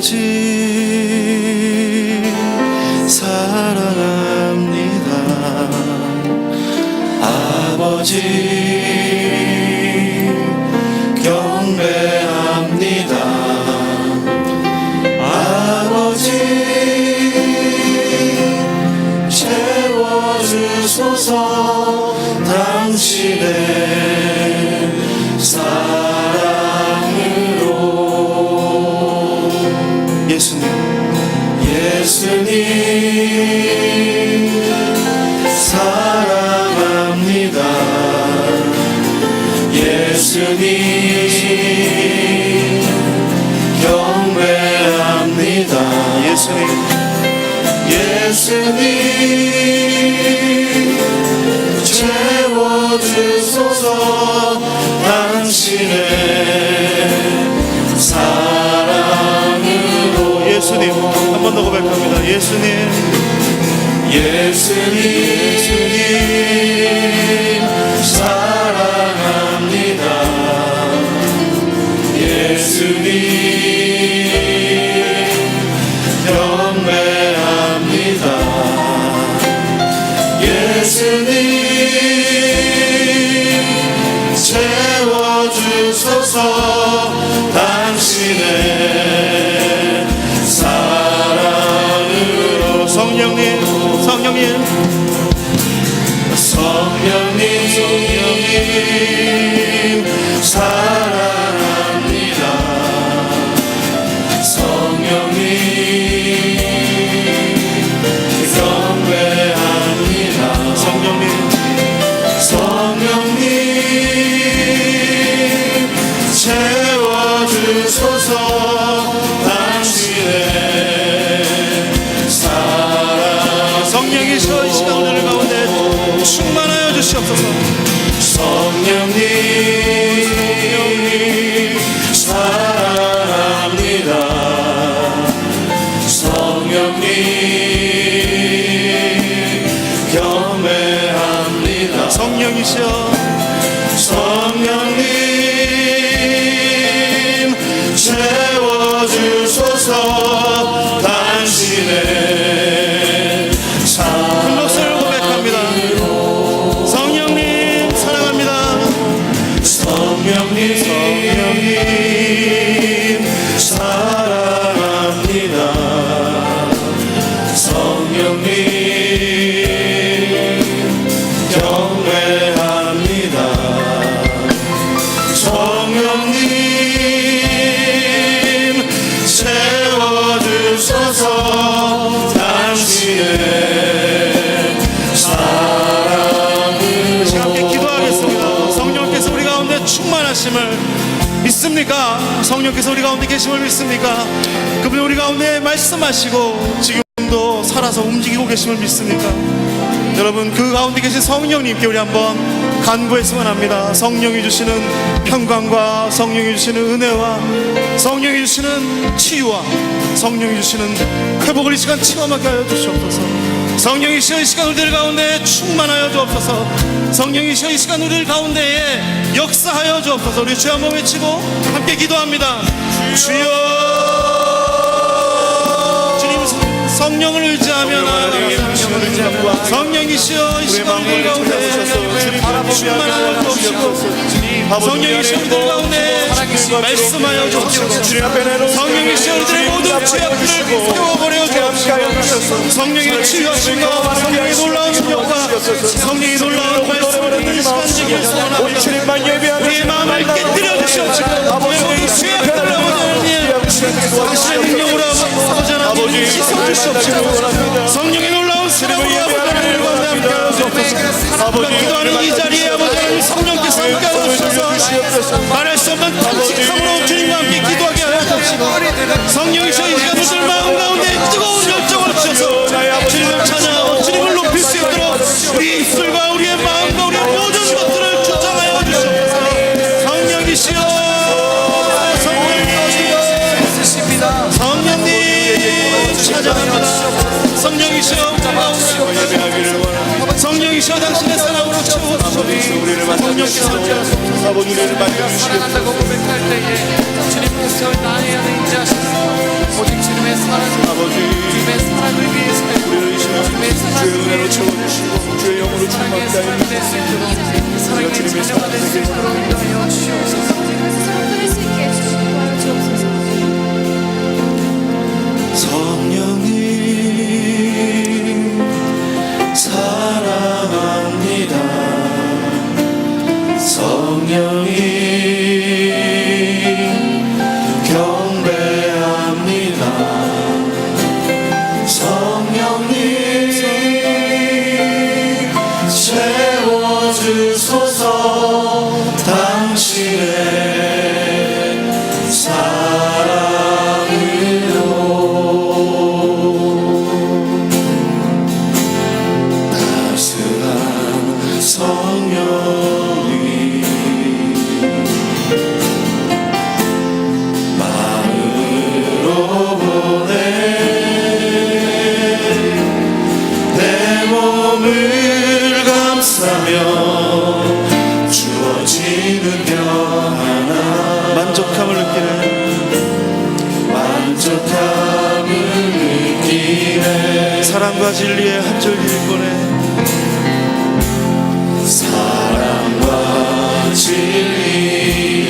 아버지 사랑합니다. 아버지 경배합니다. 아버지 채워주소서. 당신의 사랑으로. 예수님 사랑합니다. 예수님 경배합니다. 예수님 채워주소서. 당신의 사랑으로. 예수님 한 번 더 고백합니다. 예수님 사랑합니다. 예수님 경배합니다. 예수님 채워주소서. 당신의 사랑으로. 성령님 사랑합니다. 성령님 경배합니다. 성령님 채워주소서. 당신의 사랑. 성령이셔 이 시간 오늘 가운데 충만하여 주시옵소서. 성령님 사랑합니다. 성령님 경배합니다. 성령님 채워주소서. 당신의 큰 목소리로 고백합니다. 성령님 사랑합니다. 성령님 사랑합니다. 성령님 경배합니다. 성령님 채워주소서. 당신의 사랑으로. 지금 함께 기도하겠습니다. 성령께서 우리 가운데 충만하심을 믿습니까? 성령께서 우리 가운데 계심을 믿습니까? 그분이 우리 가운데 말씀하시고 지금도 살아서 움직이고 계심을 믿습니까? 여러분 그 가운데 계신 성령님께 우리 한번 간구했으면 합니다. 성령이 주시는 평강과 성령이 주시는 은혜와 성령이 주시는 치유와 성령이 주시는 회복을 이 시간 체험하게 하여 주시옵소서. 성령이시여 이 시간 우리들 가운데 충만하여 주옵소서. 성령이시여 이 시간 우리들 가운데에 역사하여 주옵소서. 우리 주여 한번 외치고 함께 기도합니다. 주여. 주님 성령을 의지하며 나아갑니다. 성령이시여 이 시간 우리들 가운데 충만하여 주옵시고 성령이시여 우리들 가운데 말씀하여 주옵시고 성령이시여 우리들의 모든 죄악들을 깨워버려 주옵시고 성령의 치유하심과 성령의 놀라운 능력과 성령의 놀라운 말씀을 이 시간 지키며 소원합니다. 우리의 마음을 깨뜨려 주시옵시고 우리의 모든 죄악들을 당신의 능력으로 아버지 하나님 씻어 주시옵시고 성령의 놀라운 사랑으로 아버지 하나님 가운데 함께하여 주옵소서. 기도하는 이 자리에 아버지 하나님 성령께서 함께하여 주셔서 말할 수 없는 탄식함으로 주님과 함께 기도하게 하여 주옵시고 성령이시여 이 시간 우리들 마음 가운데 뜨거운 열정을 주셔서 주님을 찬양하고 주님을 높일 수 있도록 우리 입술과 우리의 마음과 우리의 모든 것들을 주장하여 주옵소서. 성령이시여 성령님 찬양합니다. 성령이시여 성령이시여 당신의 사랑으로 채워주소서. 성령께서 아버지 우리를 만져주시옵소서. 사랑한다고 고백할 때에 주님께서 나의 안에 인자하셔서 오직 주님의 사랑, 아버지 주님의 사랑을 위해 살고 우리를 이 시간 주님의 사랑을 주의 은혜로 위해 채워주시고 주의 영으로 사랑의 충만케 사람이 될 수 있도록 사랑의 자녀가 될 수 있도록 인도하여 주옵소서. 드릴 수 있게 해주시고 주옵소서. 성령님 사랑합니다. 성령님 경배합니다. 성령님 채워주소서. 당신의 사랑으로 따스한 성령이 마음으로 보내 내 몸을 감싸며 주어지는 평안함 만족함을 느끼네. 만족함을 느끼네. 사랑과 진리의 한 줄기 보내. 사랑과 진리의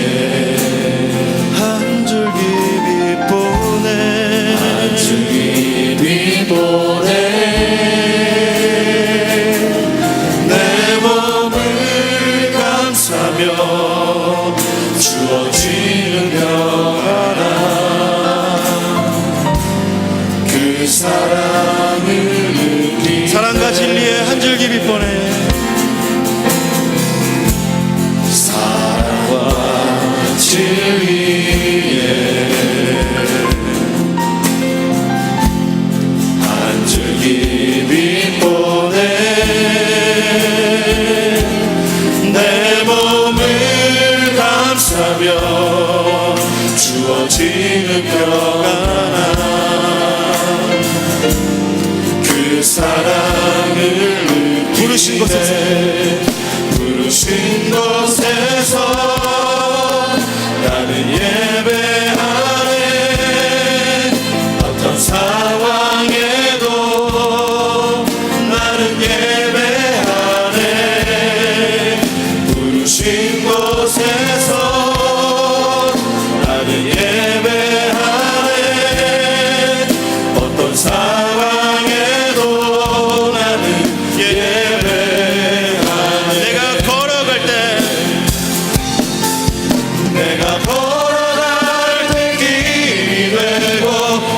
한 줄기 보내. 한 줄기 보내. 내 몸을 감싸며 주어지는 평안함 그 사랑을 느끼. 사랑과 진리의 한 줄기 빛보내. 사랑과 진리의 한 줄기 빛보내. 내 몸을 감싸며 주어지는 평안함 그 사랑을 느끼네. 부르신 곳에서 나는 예배하네. 어떤 상황에도 나는 예배하네. 부르신 곳에서 나는 예배하네. 어떤 상황에도 나는 예배하네. 내가 걸어갈 때 길이 되고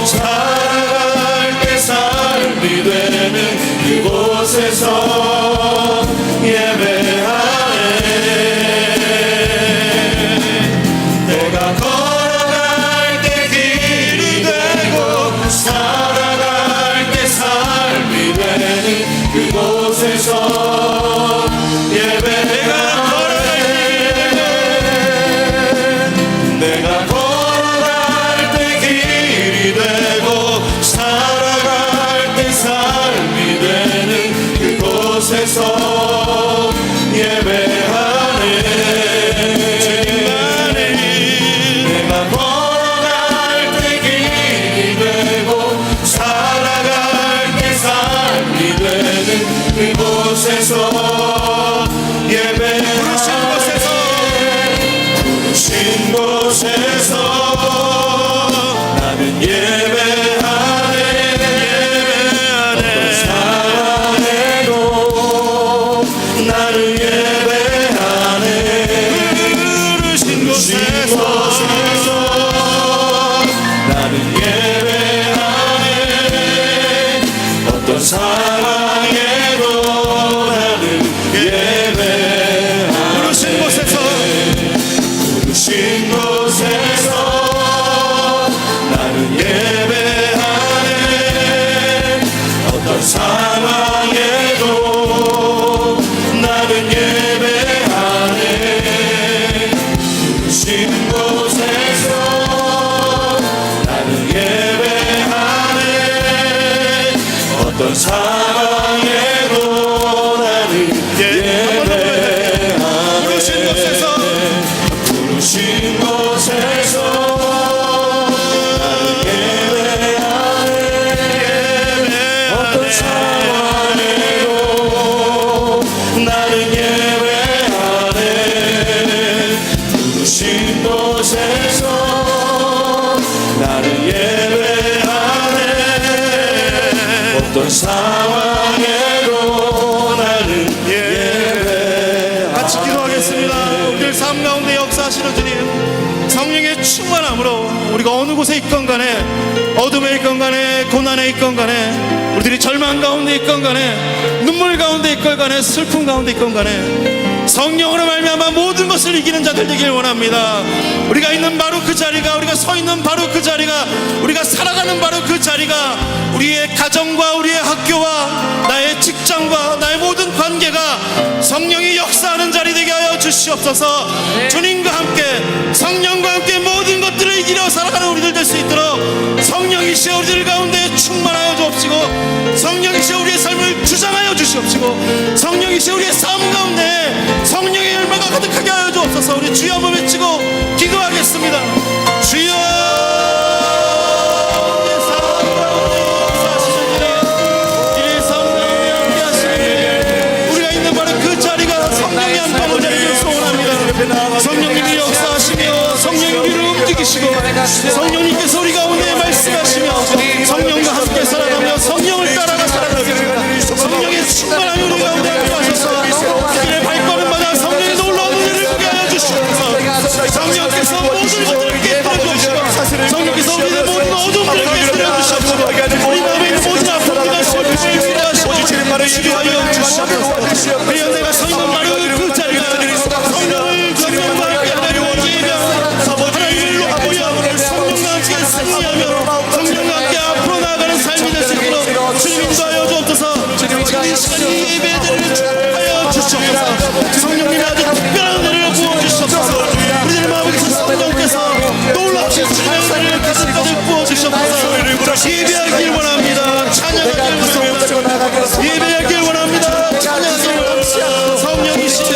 살아갈 때 삶이 되는 그곳에서 예배하네. 내가 걸어갈 때 길이 되고 살아갈 때 삶이 되는 그곳에서 예배하네. 내가 걸어갈 때 길이 되고 살아갈 때 삶이 되는 그곳에서 예배하네. 주님만이 내가 걸어갈 때 길이 되고 살아갈 때 삶이 되는 그곳에서 예배하네. 부르신 곳에서 나는 예배하네. 사랑해도 나를 예배하네. 부르신 곳에서 나는 예배하네. 어떤 상황에도 나는 예배하네. 부르신 곳에서 나는 예배하네. 어떤 상황에도 나는 예배하네. 부르신 곳에서 나는 예배하네. 어떤 상황에도 나는 예배하네. 부르신 곳에서 부르신 곳에서 나는 예배하네. 어떤 상황에도 나는 예배. 같이 기도하겠습니다. 우리들 삶 가운데 역사하시는 주님, 성령의 충만함으로 우리가 어느 곳에 있건 간에, 어둠에 있건 간에, 고난에 있건 간에, 우리들이 절망 가운데 있건 간에, 눈물 가운데 있건 간에, 슬픔 가운데 있건 간에 성령으로 말미암아 모든 것을 이기는 자들 되길 원합니다. 우리가 있는 바로 그 자리가, 우리가 서 있는 바로 그 자리가, 우리가 살아가는 바로 그 자리가 우리의 가정과 우리의 학교와 나의 직장과 나의 모든 관계가 성령이 역사하는 자리 되게 하여 주시옵소서. 주님과 함께, 성령과 함께 모든 것들을 이기려 살아가는 우리들 될 수 있도록 성령이시여 우리들 가운데 충만하여 주옵시고, 성령이시여 우리의 삶을 주장하여 주시옵시고, 성령이시여 우리의 삶 가운데 성령의 열매가 가득하게 하여 주옵소서. 우리 주여 한번 외치고 기도하겠습니다. 주여, 우리가 있는 바로 그 자리가 성령이 함께하는 자리를 소원합니다. 성령님이 역사하시며 성령이 우리를 움직이시고, 성령님께서 우리 가운데 말씀하시며 성령과 함께 살아가며 성령을 따라가 살아가며 성령의 충만함이 우리 가운데 함께하셔서 길의 발걸음마다 성령이 놀라운 은혜를 보게 하여 주시옵소서. 성령께서 모든 것들을 깨뜨려 주시고, 성령께서 우리의 모든 어둠들을 깨뜨려 주시옵소서. 우리 마음에 있는 모든 아픔과 슬픔을 위로하시고 치료하여 주시옵소서. 그리고 내가 서 있는 바로 그 자리가 성령을 전명과 함께 하나님을 예배하며 하나님을 높여보여 성령과 함께 승리하며 성령과 함께 앞으로 나아가는 삶이 될 수 있도록 주님 인도하여 주옵소서. 이 시간 이 예배들을 축복하여 주시옵소서. 성령님의 아주 특별한 은혜를 부어주시옵소서. 우리들 마음에서 성령께서 놀랍신 주님의 은혜를 가득가득 부어주시옵소서. 예배하길 원합니다. 찬양하길 원합니다. 예배하길 원합니다. 찬양하길 원합니다. 성령이시여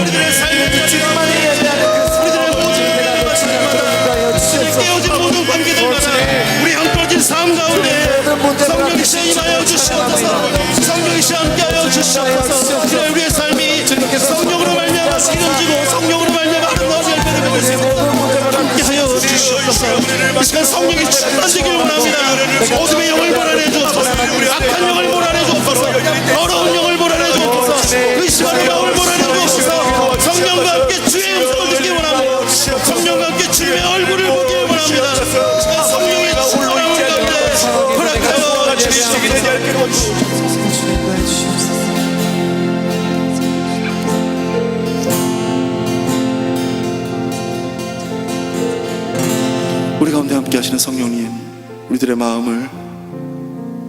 우리들의 삶의 주님만이 우리들의 모든 깨어진 모든 관계들마다 우리 형편진 삶 가운데 성령이시여 임하여 주시옵소서. 성령이시여 함께하여 주시옵소서. 그래 우리의 삶이 성령으로 말미암아 기름지고 성령으로 말미암아 아름다운 열매를 맺을 수 있도록 함께하여 주시옵소서. 이 시간 성령이 충만되길 원합니다. 어둠의 영을 몰아내 주옵소서. 악한 영을 몰아내 주옵소서. 어려운 영을 몰아내 주옵소서. 의심하는 마음을 몰아내 주옵소서. 성령과 함께 주의 음성을 듣기 원합니다. 성령과 함께 주님의 얼굴을 보기 원합니다. 성령의 충만함을 가운데 허락하여 주시옵소서. 우리 가운데 함께 하시는 성령님, 우리들의 마음을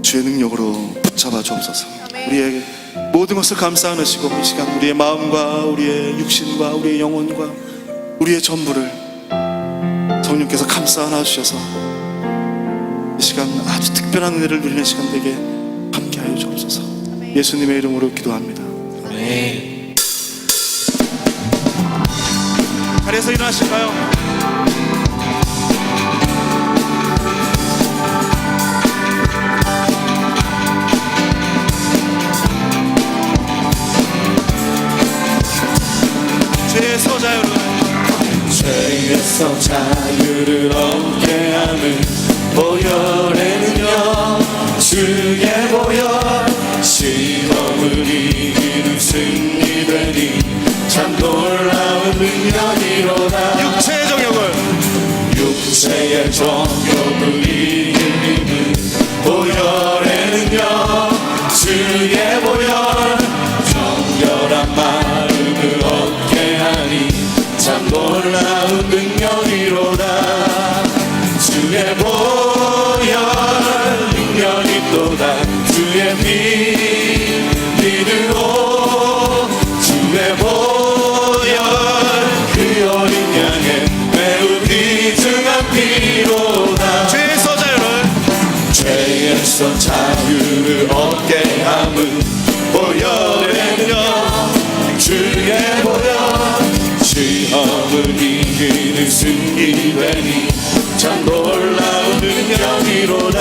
주의 능력으로 붙잡아 주옵소서. 우리의 모든 것을 감싸 안으시고 이 시간 우리의 마음과 우리의 육신과 우리의 영혼과 우리의 전부를 성령께서 감싸 안아주셔서 이 시간 아주 특별한 은혜를 누리는 시간 되게 함께하여 주옵소서. 예수님의 이름으로 기도합니다. 아멘. 자리에서 일어나실까요? 죄에서 자유를, 죄에서 자유를 얻게 하는 보혈에는요 주의 보혈 시험을 이기는 승리되니 참 놀라운 능력이로다. 육체의 정욕을 이기는 보혈에는요 주의 보혈 정결한 마음을 얻게 하니 참 놀라운 능력이로다. 주의 보혈 능력이 또다. 주의 피 믿으로 주의 보혈 그 어린 양의 매우 귀중한 피로다. 죄에서 자유를, 죄에서 자유를 얻게 함은 보혈에는요 주의 보혈 시험을 이기는 승리되니 참 놀라운 능력이로다.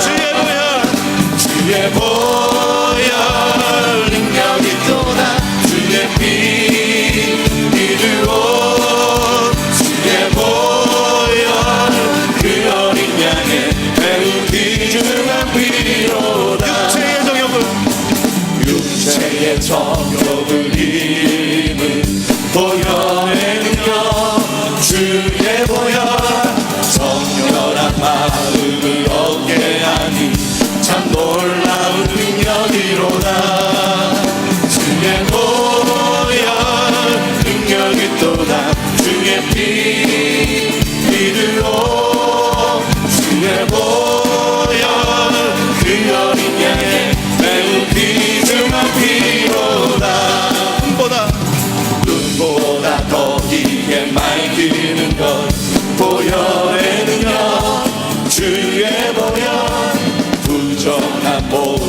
주의 보혈 능력이 또다. 주의 피 믿으로 주의 보혈 그 어린 양의 매우 귀중한 피로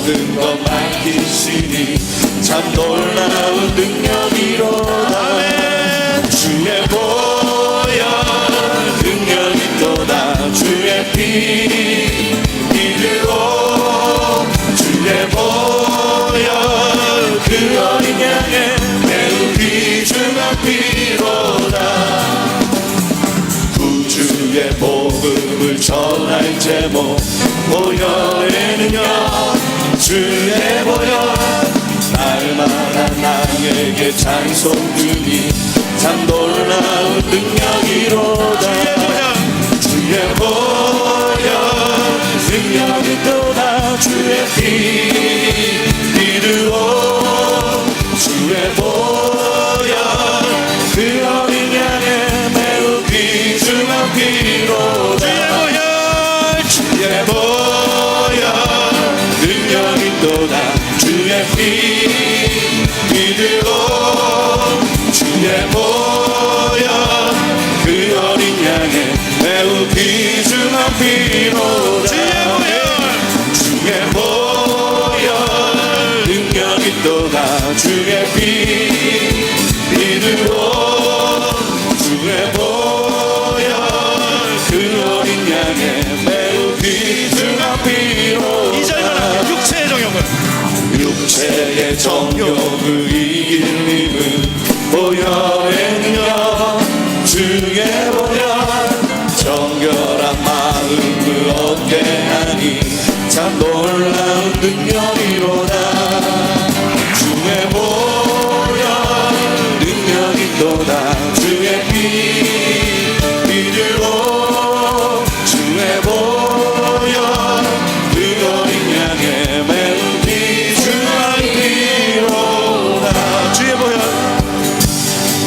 모든 것 맡기시니 참 놀라운 능력이로다. 아멘. 주의 보혈 능력이 또다. 주의 피 이르고 주의 보혈 그 어린 양의 매우 귀중한 피로다. 구주의 복음을 전할 제목 보혈의 능력 주의 보혈 날마다 나에게 찬송드리 참 놀라운 능력이로다. 주의 보혈 능력이 또다. 주의 피 이르고 주의 보혈 그 어린 양의 매우 귀중한 피로다. 주의 보혈 능력이 또다. 주의 피 믿으고 주의 보혈 그 어린 양의 매우 귀중한 피로다. 주의 보혈 능력이 또다. 주의 피 믿으고 주의 보혈 그 어린 양의 매우 귀중한 피로다. 이절만 육체의 정욕을 육체의 정욕을 이길 힘은 보혈의 능력 주의 보혈 정결한 마음을 얻게 하니 참 놀라운 능력이로다. 주의 보혈 능력이 또다. 주의 피 믿으고 주의 보혈 그 어린 양의 매우 귀중한 피로다. 주의 보혈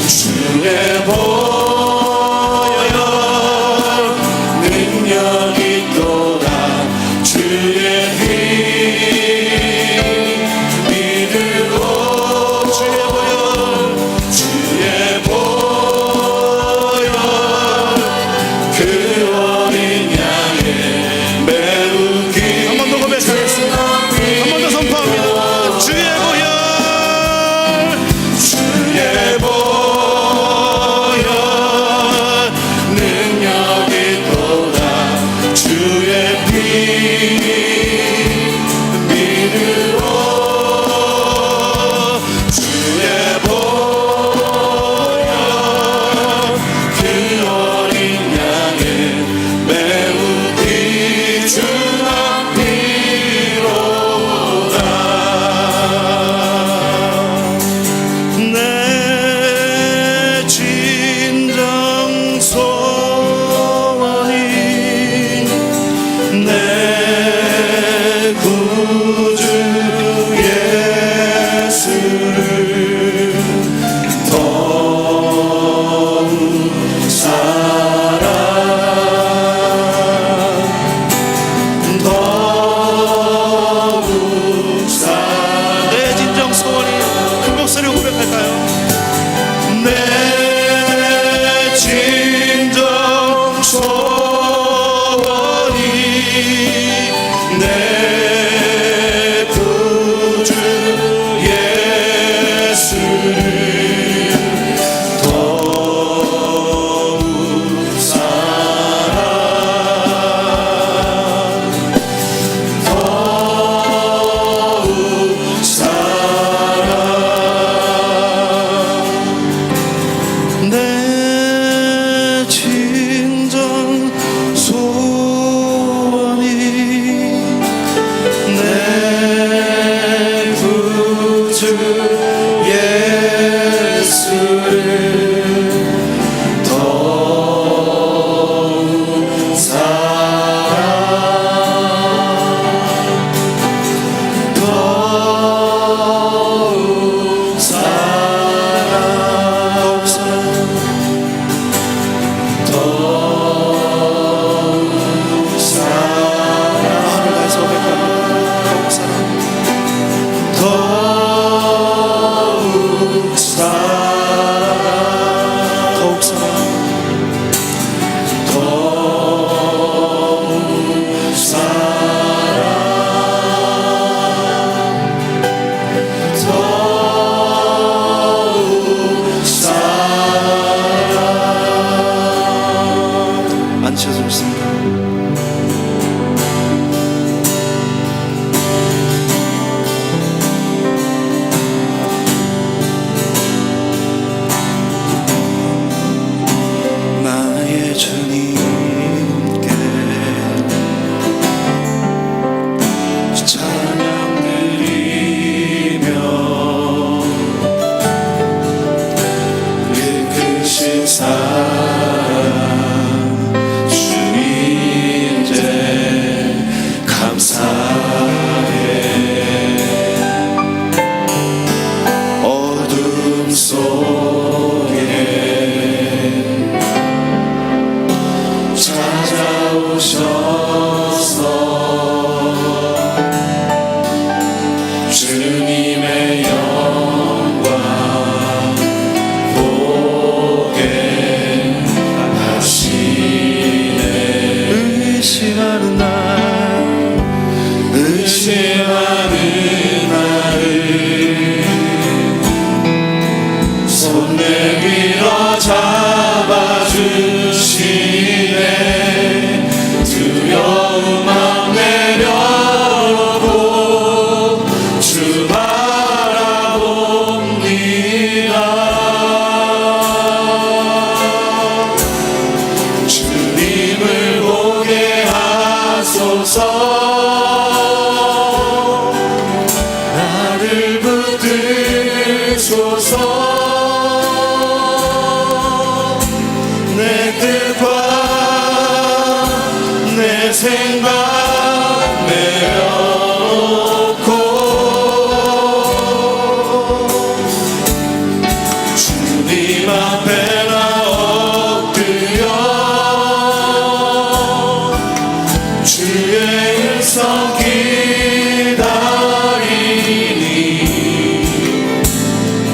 주의 보혈 능력이 또다. 주의 피 생각 내려놓고 주님 앞에 나 엎드려 주의 음성 기다리니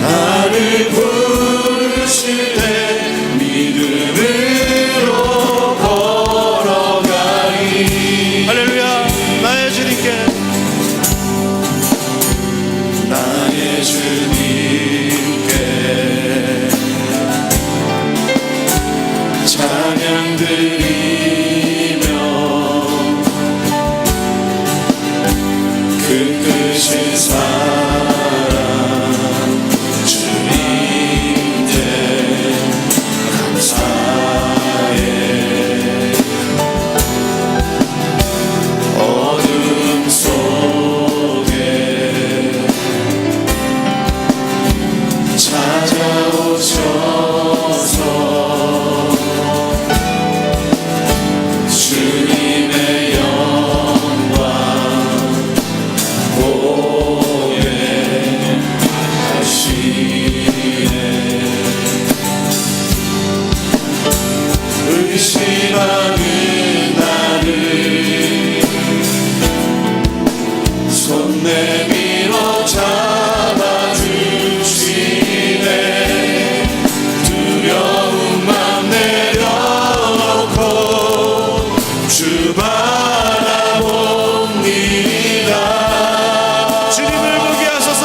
나를 부르실 때 믿음으로 걸어가리. 할렐루야. 나의 주님께 나의 주님께 찬양 드리며 그 크신 사랑 주님께 감사해. 어둠 속에 찾아오셔서 주님의 영광 보게 하시네. 의심하는 나를 손 내밀어 잡아주시네. 두려움만 내려놓고 주 바라봅니다. 주님을 보게 하소서.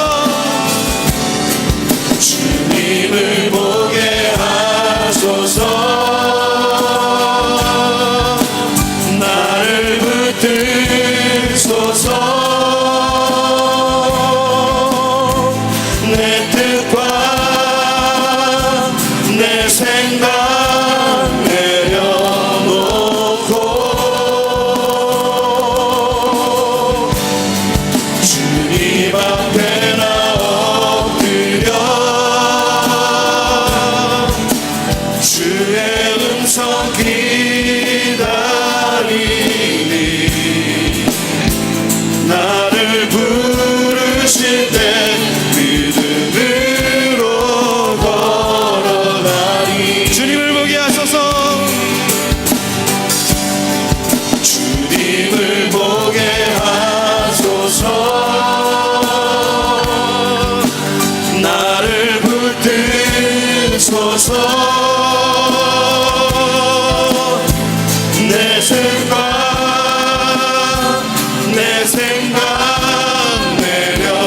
주님을 보게 하소서. 나를 붙드소서. 내 뜻과 내 생각 내려놓고 주님 앞에 나 엎드려 주의 음성 기다리니 나를 부르실 때 믿음으로 걸어가리. 주님을 보게 하소서. 주님을 보게 하소서. 나를 붙드소서. 내 생각 내려놓고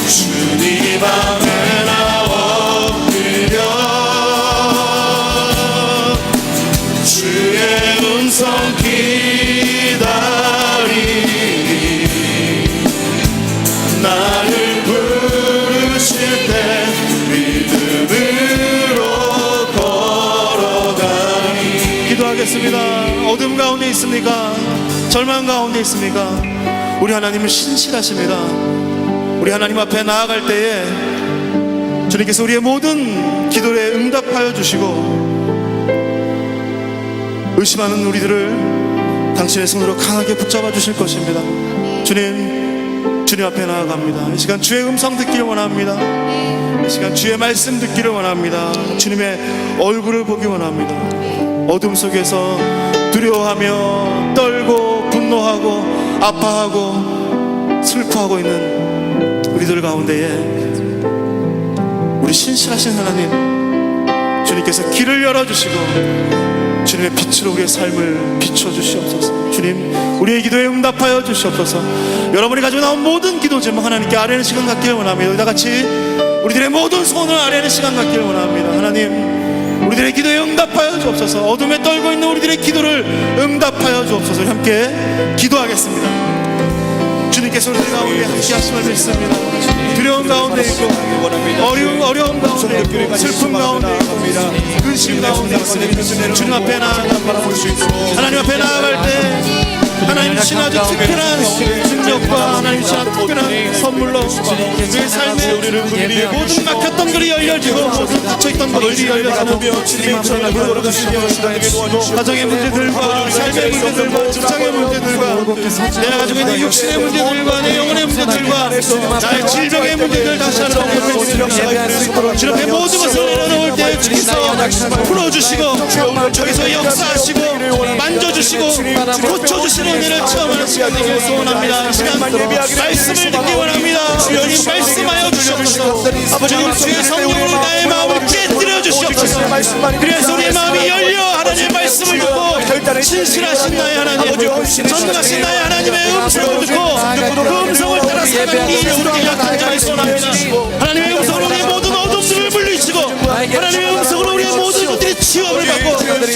주님 앞에 나 엎드려 주의 음성 기다리니 나를 부르실 때 믿음으로 걸어가리. 기도하겠습니다. 어둠 가운데 있습니까? 절망 가운데 있습니까? 우리 하나님은 신실하십니다. 우리 하나님 앞에 나아갈 때에 주님께서 우리의 모든 기도에 응답하여 주시고 의심하는 우리들을 당신의 손으로 강하게 붙잡아 주실 것입니다. 주님 앞에 나아갑니다. 이 시간 주의 음성 듣기를 원합니다. 이 시간 주의 말씀 듣기를 원합니다. 주님의 얼굴을 보기 원합니다. 어둠 속에서 두려워하며 떨고 분노하고 아파하고 슬퍼하고 있는 우리들 가운데에 우리 신실하신 하나님 주님께서 길을 열어주시고 주님의 빛으로 우리의 삶을 비춰주시옵소서. 주님 우리의 기도에 응답하여 주시옵소서. 여러분이 가지고 나온 모든 기도 제목 하나님께 아뢰는 시간 갖기를 원합니다. 우리 다같이 우리들의 모든 소원을 아뢰는 시간 갖기를 원합니다. 하나님 우리들의 기도에 응답하여 주옵소서. 어둠에 떨고 있는 우리들의 기도를 응답하여 주옵소서. 우리 함께 기도하겠습니다. 주님께서 우리들 가운데 함께 하심을 믿습니다. 두려움 가운데 있고 어려움 가운데 있고 슬픔 가운데 있고 근심 가운데 있고 주님 앞에 나아갈 때 하나님 주신 아주 특별한 능력과 하나님 주신 아주 특별한 선물로 우리의 삶에 우리의 모든 막혔던 글이 열려지고 모든 닫혀있던 글이 열려지고 주님의 물을 주시고 가정의 문제들과 삶의 문제들과 직장의 문제들과 내가 가지고 있는 육신의 문제들과 내 영혼의 문제들과 나의 질병의 문제들 다시 한번 주 앞에 모든 것을 내려놓을 때 주께서 풀어주시고 저기서 역사하시고 만져주시고 고쳐주시는 은혜를 체험하는 시간 되기를 소원합니다. 이 시간 말씀을 듣기 원합니다. 주여님 말씀하여 주시옵소서. 아버지 주의 성령으로 나의 마음을 깨뜨려 주시옵소서. 그래서 우리의 마음이 열려 하나님의 말씀을 듣고 신실하신 나의 하나님, 전능하신 나의 하나님의 음성을 듣고 그 음성을 따라 살아가는 이 우리의 약한 자의 소원합니다. 하나님의 음성으로 우리의 모든 어둠들을 물리치고 하나님의 음성으로 우리의 모든 것들이 치유함을 받고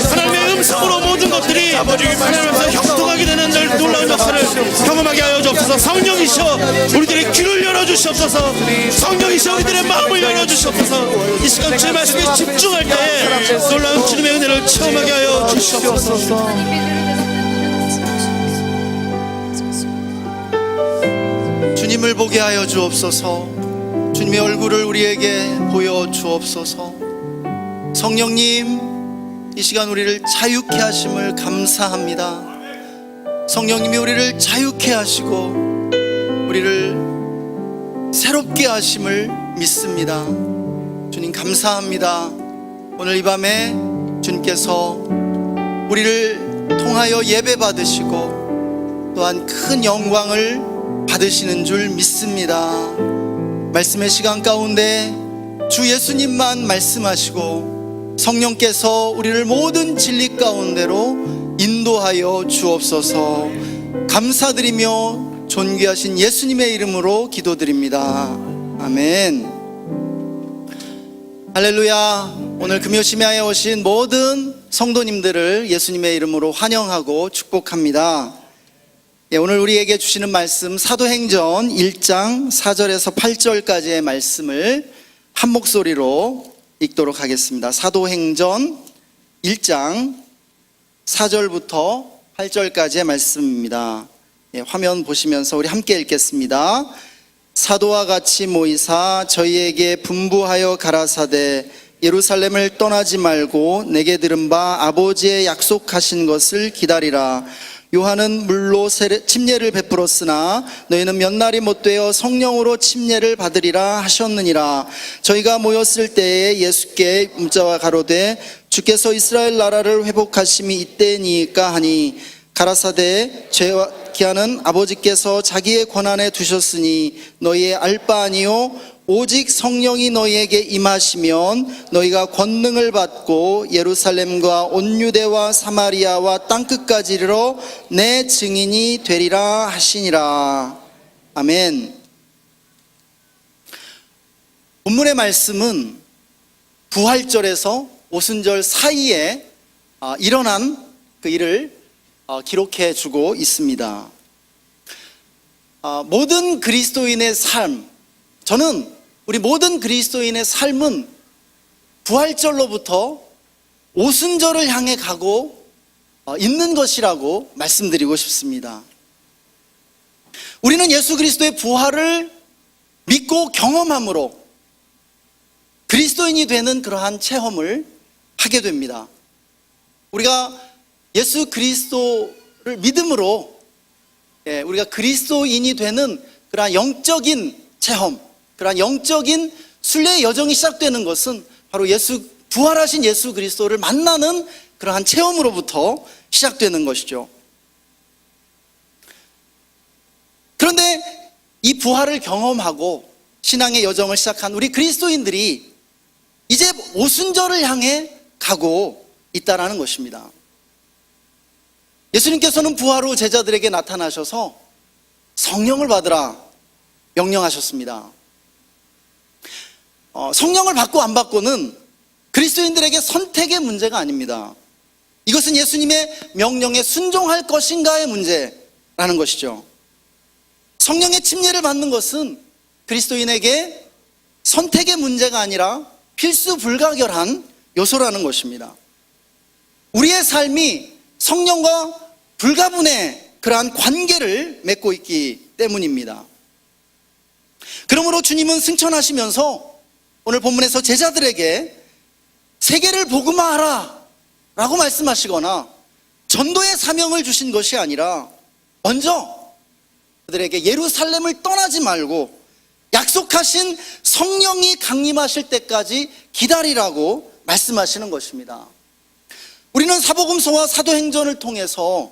하나님의 음성으로 모든 것들이 하나님 앞에서 형통하게 되는 놀라운 역사를 경험하게 하여 주옵소서. 성령이시여 우리들의 귀를 열어주시옵소서. 성령이시여 우리들의 마음을 열어주시옵소서. 이 시간 주의 말씀에 집중할 때에 놀라운 주님의 은혜를 체험하게 하여 주시옵소서. 주님을 보게 하여 주옵소서. 주님의 얼굴을 우리에게 보여 주옵소서. 성령님, 이 시간 우리를 자유케 하심을 감사합니다. 성령님이 우리를 자유케 하시고 우리를 새롭게 하심을 믿습니다. 주님 감사합니다. 오늘 이 밤에 주님께서 우리를 통하여 예배 받으시고 또한 큰 영광을 받으시는 줄 믿습니다. 말씀의 시간 가운데 주 예수님만 말씀하시고 성령께서 우리를 모든 진리 가운데로 인도하여 주옵소서. 감사드리며 존귀하신 예수님의 이름으로 기도드립니다. 아멘. 할렐루야. 오늘 금요심야에 오신 모든 성도님들을 예수님의 이름으로 환영하고 축복합니다. 오늘 우리에게 주시는 말씀 사도행전 1장 4절에서 8절까지의 말씀을 한 목소리로 읽도록 하겠습니다. 사도행전 1장 4절부터 8절까지의 말씀입니다. 화면 보시면서 우리 함께 읽겠습니다. 사도와 같이 모이사 저희에게 분부하여 가라사대 예루살렘을 떠나지 말고 내게 들은 바 아버지의 약속하신 것을 기다리라. 요한은 물로 침례를 베풀었으나 너희는 몇 날이 못되어 성령으로 침례를 받으리라 하셨느니라. 저희가 모였을 때에 예수께 문자와 가로되 주께서 이스라엘 나라를 회복하심이 이때니까 하니 가라사대 죄와 기하는 아버지께서 자기의 권한에 두셨으니 너희의 알 바 아니요 오직 성령이 너희에게 임하시면 너희가 권능을 받고 예루살렘과 온 유대와 사마리아와 땅끝까지 이르러 내 증인이 되리라 하시니라. 아멘. 본문의 말씀은 부활절에서 오순절 사이에 일어난 그 일을 기록해 주고 있습니다. 모든 그리스도인의 삶, 저는 우리 모든 그리스도인의 삶은 부활절로부터 오순절을 향해 가고 있는 것이라고 말씀드리고 싶습니다. 우리는 예수 그리스도의 부활을 믿고 경험함으로 그리스도인이 되는 그러한 체험을 하게 됩니다. 우리가 예수 그리스도를 믿음으로 우리가 그리스도인이 되는 그러한 영적인 체험, 그러한 영적인 순례의 여정이 시작되는 것은 바로 부활하신 예수 그리스도를 만나는 그러한 체험으로부터 시작되는 것이죠. 그런데 이 부활을 경험하고 신앙의 여정을 시작한 우리 그리스도인들이 이제 오순절을 향해 가고 있다는 것입니다. 예수님께서는 부활 후 제자들에게 나타나셔서 성령을 받으라 명령하셨습니다. 성령을 받고 안 받고는 그리스도인들에게 선택의 문제가 아닙니다. 이것은 예수님의 명령에 순종할 것인가의 문제라는 것이죠. 성령의 침례를 받는 것은 그리스도인에게 선택의 문제가 아니라 필수 불가결한 요소라는 것입니다. 우리의 삶이 성령과 불가분의 그러한 관계를 맺고 있기 때문입니다. 그러므로 주님은 승천하시면서 오늘 본문에서 제자들에게 세계를 복음화하라 라고 말씀하시거나 전도의 사명을 주신 것이 아니라 먼저 그들에게 예루살렘을 떠나지 말고 약속하신 성령이 강림하실 때까지 기다리라고 말씀하시는 것입니다. 우리는 사복음서와 사도행전을 통해서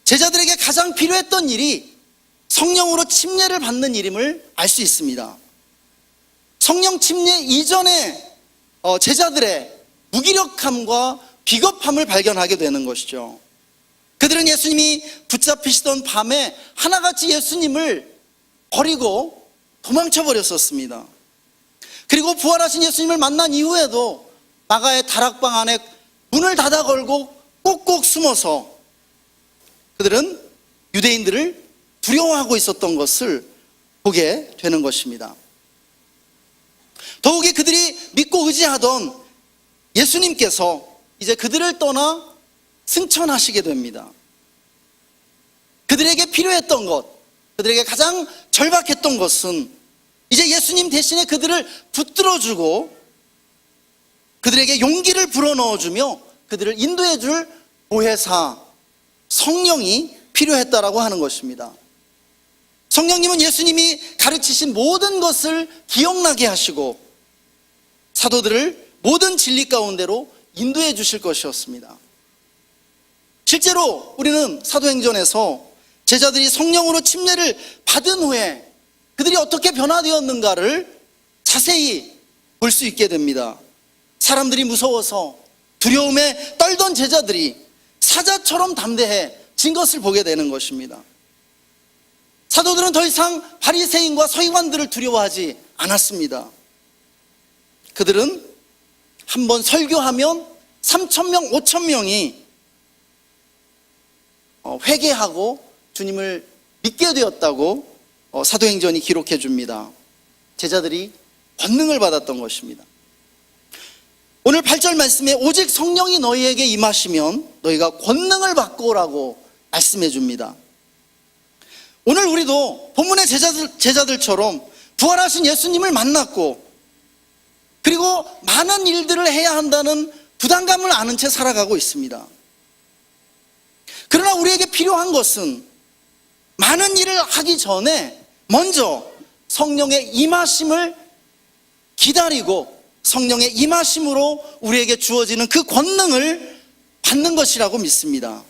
제자들에게 가장 필요했던 일이 성령으로 침례를 받는 일임을 알 수 있습니다. 성령 침례 이전에 제자들의 무기력함과 비겁함을 발견하게 되는 것이죠. 그들은 예수님이 붙잡히시던 밤에 하나같이 예수님을 버리고 도망쳐 버렸었습니다. 그리고 부활하신 예수님을 만난 이후에도 마가의 다락방 안에 문을 닫아 걸고 꼭꼭 숨어서 그들은 유대인들을 두려워하고 있었던 것을 보게 되는 것입니다. 더욱이 그들이 믿고 의지하던 예수님께서 이제 그들을 떠나 승천하시게 됩니다. 그들에게 필요했던 것, 그들에게 가장 절박했던 것은 이제 예수님 대신에 그들을 붙들어주고 그들에게 용기를 불어넣어주며 그들을 인도해줄 보혜사 성령이 필요했다라고 하는 것입니다. 성령님은 예수님이 가르치신 모든 것을 기억나게 하시고 사도들을 모든 진리 가운데로 인도해 주실 것이었습니다. 실제로 우리는 사도행전에서 제자들이 성령으로 침례를 받은 후에 그들이 어떻게 변화되었는가를 자세히 볼 수 있게 됩니다. 사람들이 무서워서 두려움에 떨던 제자들이 사자처럼 담대해진 것을 보게 되는 것입니다. 사도들은 더 이상 바리새인과 서기관들을 두려워하지 않았습니다. 그들은 한번 설교하면 3,000명, 5,000명이 회개하고 주님을 믿게 되었다고 사도행전이 기록해 줍니다. 제자들이 권능을 받았던 것입니다. 오늘 8절 말씀에 오직 성령이 너희에게 임하시면 너희가 권능을 받고 오라고 말씀해 줍니다. 오늘 우리도 본문의 제자들처럼 부활하신 예수님을 만났고 그리고 많은 일들을 해야 한다는 부담감을 아는 채 살아가고 있습니다. 그러나 우리에게 필요한 것은 많은 일을 하기 전에 먼저 성령의 임하심을 기다리고 성령의 임하심으로 우리에게 주어지는 그 권능을 받는 것이라고 믿습니다.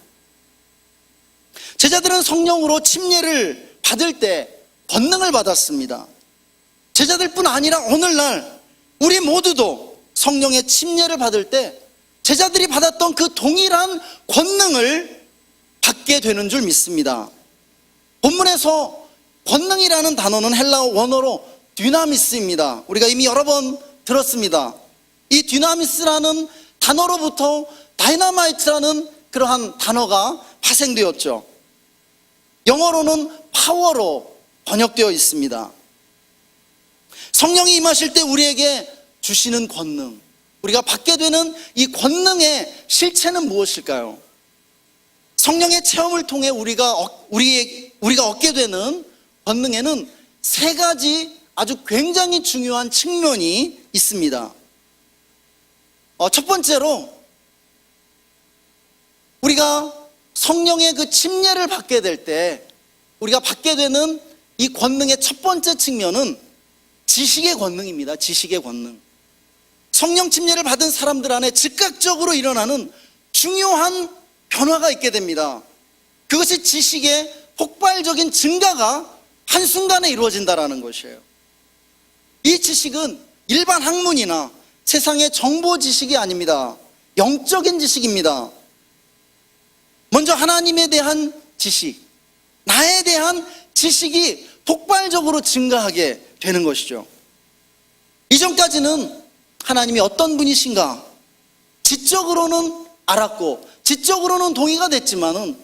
제자들은 성령으로 침례를 받을 때 권능을 받았습니다. 제자들뿐 아니라 오늘날 우리 모두도 성령의 침례를 받을 때 제자들이 받았던 그 동일한 권능을 받게 되는 줄 믿습니다. 본문에서 권능이라는 단어는 헬라어 원어로 듀나미스입니다. 우리가 이미 여러 번 들었습니다. 이 듀나미스라는 단어로부터 다이너마이트라는 그러한 단어가 파생되었죠. 영어로는 파워로 번역되어 있습니다. 성령이 임하실 때 우리에게 주시는 권능, 우리가 받게 되는 이 권능의 실체는 무엇일까요? 성령의 체험을 통해 우리가 얻게 되는 권능에는 세 가지 아주 굉장히 중요한 측면이 있습니다. 첫 번째로 우리가 성령의 그 침례를 받게 될 때 우리가 받게 되는 이 권능의 첫 번째 측면은 지식의 권능입니다. 지식의 권능. 성령 침례를 받은 사람들 안에 즉각적으로 일어나는 중요한 변화가 있게 됩니다. 그것이 지식의 폭발적인 증가가 한순간에 이루어진다는 것이에요. 이 지식은 일반 학문이나 세상의 정보 지식이 아닙니다. 영적인 지식입니다. 먼저 하나님에 대한 지식, 나에 대한 지식이 폭발적으로 증가하게 되는 것이죠. 이전까지는 하나님이 어떤 분이신가 지적으로는 알았고 지적으로는 동의가 됐지만은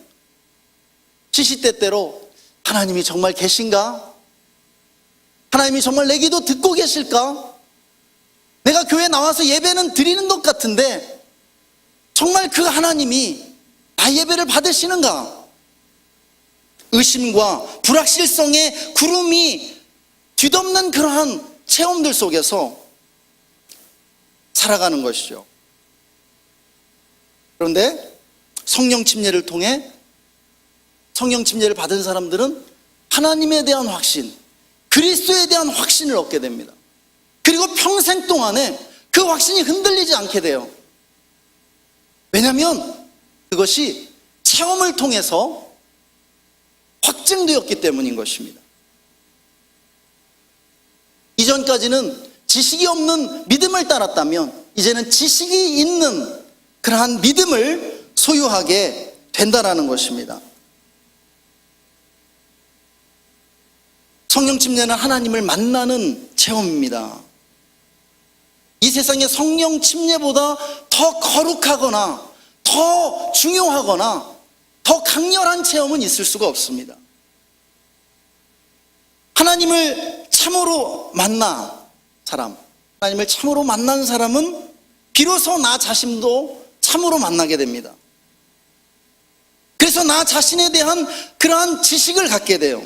시시때때로 하나님이 정말 계신가? 하나님이 정말 내 기도 듣고 계실까? 내가 교회 나와서 예배는 드리는 것 같은데 정말 그 하나님이 나의 예배를 받으시는가? 의심과 불확실성의 구름이 뒤덮는 그러한 체험들 속에서 살아가는 것이죠. 그런데 성령 침례를 통해 성령 침례를 받은 사람들은 하나님에 대한 확신, 그리스도에 대한 확신을 얻게 됩니다. 그리고 평생 동안에 그 확신이 흔들리지 않게 돼요. 왜냐하면 그것이 체험을 통해서 확증되었기 때문인 것입니다. 이전까지는 지식이 없는 믿음을 따랐다면 이제는 지식이 있는 그러한 믿음을 소유하게 된다는 것입니다. 성령 침례는 하나님을 만나는 체험입니다. 이 세상에 성령 침례보다 더 거룩하거나 더 중요하거나 더 강렬한 체험은 있을 수가 없습니다. 하나님을 참으로 만난 사람, 하나님을 참으로 만난 사람은 비로소 나 자신도 참으로 만나게 됩니다. 그래서 나 자신에 대한 그러한 지식을 갖게 돼요.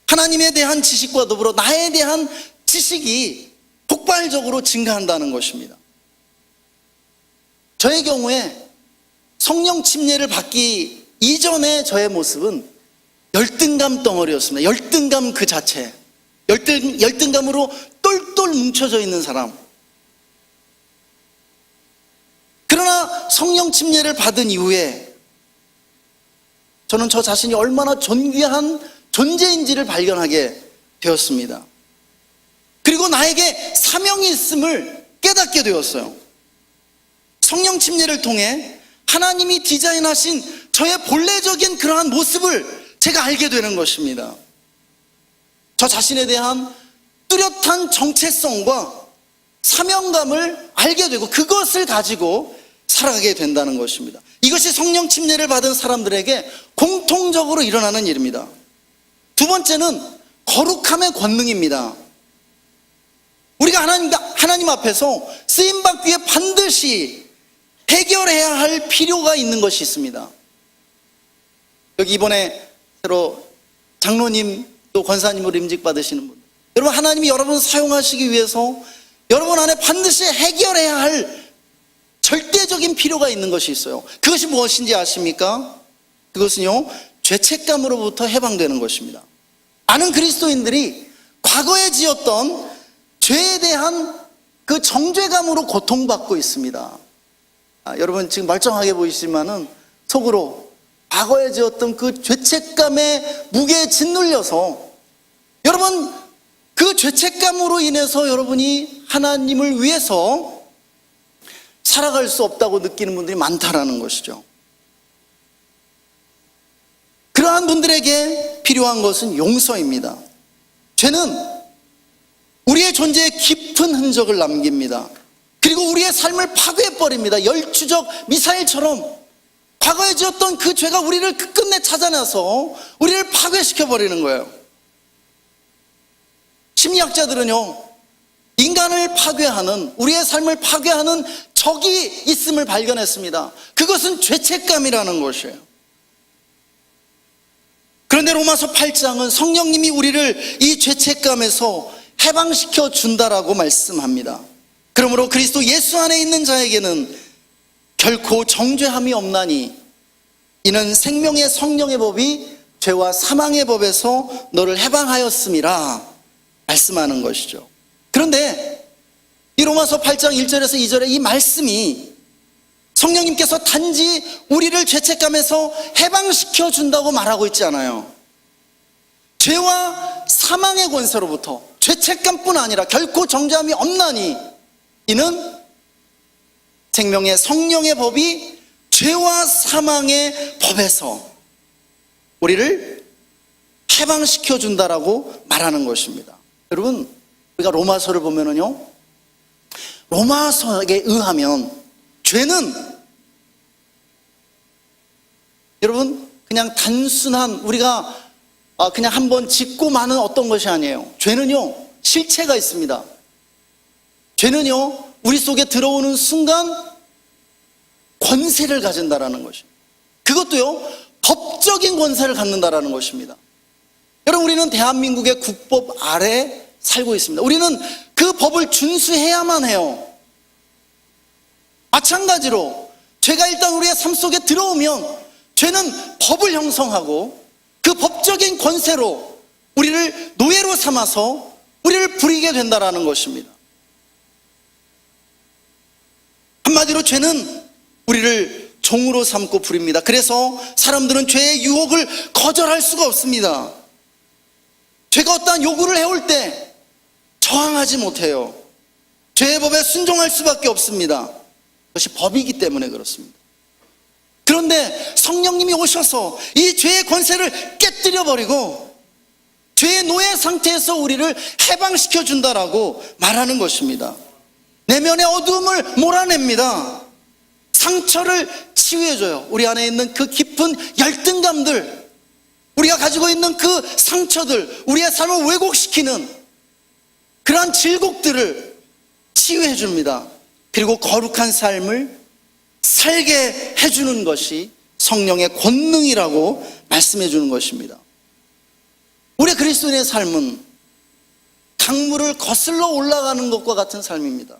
하나님에 대한 지식과 더불어 나에 대한 지식이 폭발적으로 증가한다는 것입니다. 저의 경우에 성령 침례를 받기 이전의 저의 모습은 열등감 덩어리였습니다. 열등감 그 자체. 열등감으로 똘똘 뭉쳐져 있는 사람. 그러나 성령 침례를 받은 이후에 저는 저 자신이 얼마나 존귀한 존재인지를 발견하게 되었습니다. 그리고 나에게 사명이 있음을 깨닫게 되었어요. 성령 침례를 통해 하나님이 디자인하신 저의 본래적인 그러한 모습을 제가 알게 되는 것입니다. 저 자신에 대한 뚜렷한 정체성과 사명감을 알게 되고 그것을 가지고 살아가게 된다는 것입니다. 이것이 성령 침례를 받은 사람들에게 공통적으로 일어나는 일입니다. 두 번째는 거룩함의 권능입니다. 우리가 하나님 앞에서 쓰임받기 위해 반드시 해결해야 할 필요가 있는 것이 있습니다. 여기 이번에 새로 장로님 또 권사님으로 임직 받으시는 분, 여러분, 하나님이 여러분 사용하시기 위해서 여러분 안에 반드시 해결해야 할 절대적인 필요가 있는 것이 있어요. 그것이 무엇인지 아십니까? 그것은요, 죄책감으로부터 해방되는 것입니다. 많은 그리스도인들이 과거에 지었던 죄에 대한 그 정죄감으로 고통받고 있습니다. 여러분 지금 멀쩡하게 보이시지만은 속으로 과거에 지었던 그 죄책감의 무게에 짓눌려서 여러분 그 죄책감으로 인해서 여러분이 하나님을 위해서 살아갈 수 없다고 느끼는 분들이 많다라는 것이죠. 그러한 분들에게 필요한 것은 용서입니다. 죄는 우리의 존재에 깊은 흔적을 남깁니다. 그리고 우리의 삶을 파괴해버립니다. 열추적 미사일처럼 과거에 지었던 그 죄가 우리를 끝끝내 찾아내서 우리를 파괴시켜버리는 거예요. 심리학자들은요, 인간을 파괴하는, 우리의 삶을 파괴하는 적이 있음을 발견했습니다. 그것은 죄책감이라는 것이에요. 그런데 로마서 8장은 성령님이 우리를 이 죄책감에서 해방시켜 준다라고 말씀합니다. 그러므로 그리스도 예수 안에 있는 자에게는 결코 정죄함이 없나니 이는 생명의 성령의 법이 죄와 사망의 법에서 너를 해방하였음이라 말씀하는 것이죠. 그런데 이 로마서 8장 1절에서 2절의 이 말씀이 성령님께서 단지 우리를 죄책감에서 해방시켜 준다고 말하고 있지 않아요. 죄와 사망의 권세로부터, 죄책감뿐 아니라 결코 정죄함이 없나니 이는 생명의 성령의 법이 죄와 사망의 법에서 우리를 해방시켜 준다라고 말하는 것입니다. 여러분, 우리가 로마서를 보면은요, 로마서에 의하면 죄는 여러분 그냥 단순한 우리가 그냥 한번 짓고 마는 어떤 것이 아니에요. 죄는요, 실체가 있습니다. 죄는요, 우리 속에 들어오는 순간 권세를 가진다라는 것입니다. 그것도요, 법적인 권세를 갖는다라는 것입니다. 여러분, 우리는 대한민국의 국법 아래 살고 있습니다. 우리는 그 법을 준수해야만 해요. 마찬가지로 죄가 일단 우리의 삶 속에 들어오면 죄는 법을 형성하고 그 법적인 권세로 우리를 노예로 삼아서 우리를 부리게 된다라는 것입니다. 한마디로 죄는 우리를 종으로 삼고 부립니다. 그래서 사람들은 죄의 유혹을 거절할 수가 없습니다. 죄가 어떠한 요구를 해올 때 저항하지 못해요. 죄의 법에 순종할 수밖에 없습니다. 그것이 법이기 때문에 그렇습니다. 그런데 성령님이 오셔서 이 죄의 권세를 깨뜨려 버리고 죄의 노예 상태에서 우리를 해방시켜 준다라고 말하는 것입니다. 내면의 어두움을 몰아냅니다. 상처를 치유해줘요. 우리 안에 있는 그 깊은 열등감들, 우리가 가지고 있는 그 상처들, 우리의 삶을 왜곡시키는 그러한 질곡들을 치유해 줍니다. 그리고 거룩한 삶을 살게 해주는 것이 성령의 권능이라고 말씀해 주는 것입니다. 우리 그리스도인의 삶은 강물을 거슬러 올라가는 것과 같은 삶입니다.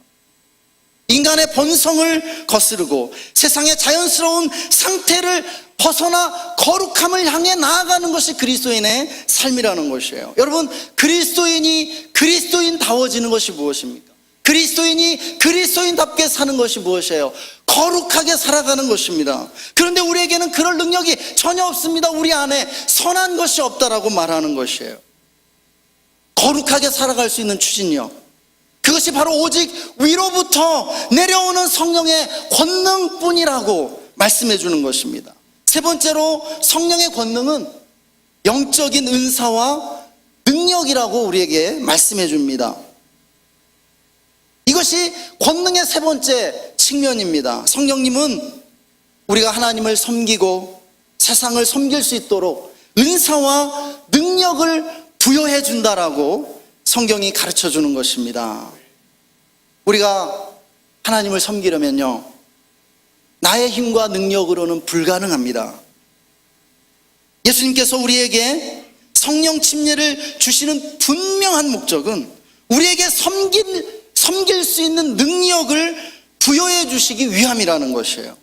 인간의 본성을 거스르고 세상의 자연스러운 상태를 벗어나 거룩함을 향해 나아가는 것이 그리스도인의 삶이라는 것이에요. 여러분, 그리스도인이 그리스도인다워지는 것이 무엇입니까? 그리스도인이 그리스도인답게 사는 것이 무엇이에요? 거룩하게 살아가는 것입니다. 그런데 우리에게는 그럴 능력이 전혀 없습니다. 우리 안에 선한 것이 없다라고 말하는 것이에요. 거룩하게 살아갈 수 있는 추진력, 그것이 바로 오직 위로부터 내려오는 성령의 권능뿐이라고 말씀해 주는 것입니다. 세 번째로, 성령의 권능은 영적인 은사와 능력이라고 우리에게 말씀해 줍니다. 이것이 권능의 세 번째 측면입니다. 성령님은 우리가 하나님을 섬기고 세상을 섬길 수 있도록 은사와 능력을 부여해 준다라고 성경이 가르쳐 주는 것입니다. 우리가 하나님을 섬기려면요, 나의 힘과 능력으로는 불가능합니다. 예수님께서 우리에게 성령 침례를 주시는 분명한 목적은 우리에게 섬길 수 있는 능력을 부여해 주시기 위함이라는 것이에요.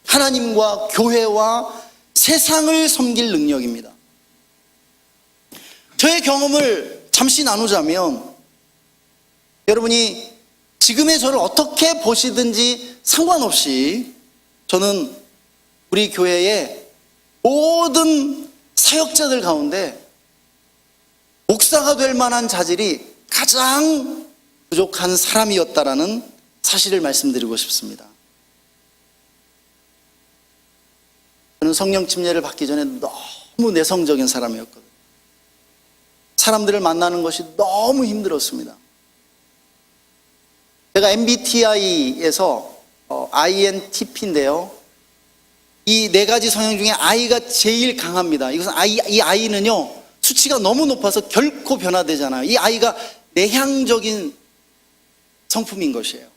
하나님과 교회와 세상을 섬길 능력입니다. 저의 경험을 잠시 나누자면, 여러분이 지금의 저를 어떻게 보시든지 상관없이 저는 우리 교회의 모든 사역자들 가운데 목사가 될 만한 자질이 가장 부족한 사람이었다라는 사실을 말씀드리고 싶습니다. 저는 성령 침례를 받기 전에 너무 내성적인 사람이었거든요. 사람들을 만나는 것이 너무 힘들었습니다. 제가 MBTI에서 INTP인데요, 이 네 가지 성향 중에 I가 제일 강합니다. 이것은 이 I는요, 수치가 너무 높아서 결코 변화되잖아요. 이 I가 내향적인 성품인 것이에요.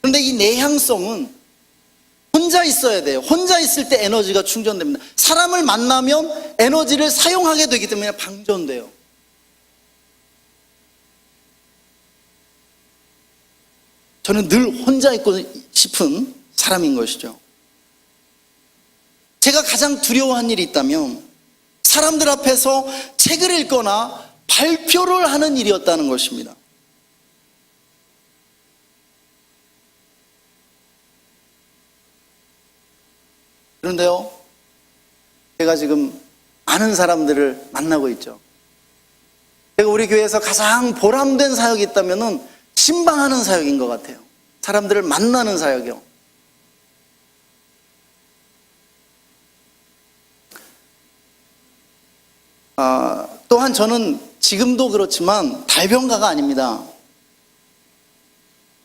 그런데 이 내향성은 혼자 있어야 돼요. 혼자 있을 때 에너지가 충전됩니다. 사람을 만나면 에너지를 사용하게 되기 때문에 방전돼요. 저는 늘 혼자 있고 싶은 사람인 것이죠. 제가 가장 두려워한 일이 있다면 사람들 앞에서 책을 읽거나 발표를 하는 일이었다는 것입니다. 그런데요, 제가 지금 많은 사람들을 만나고 있죠. 제가 우리 교회에서 가장 보람된 사역이 있다면 신방하는 사역인 것 같아요. 사람들을 만나는 사역이요. 또한 저는 지금도 그렇지만 달변가가 아닙니다.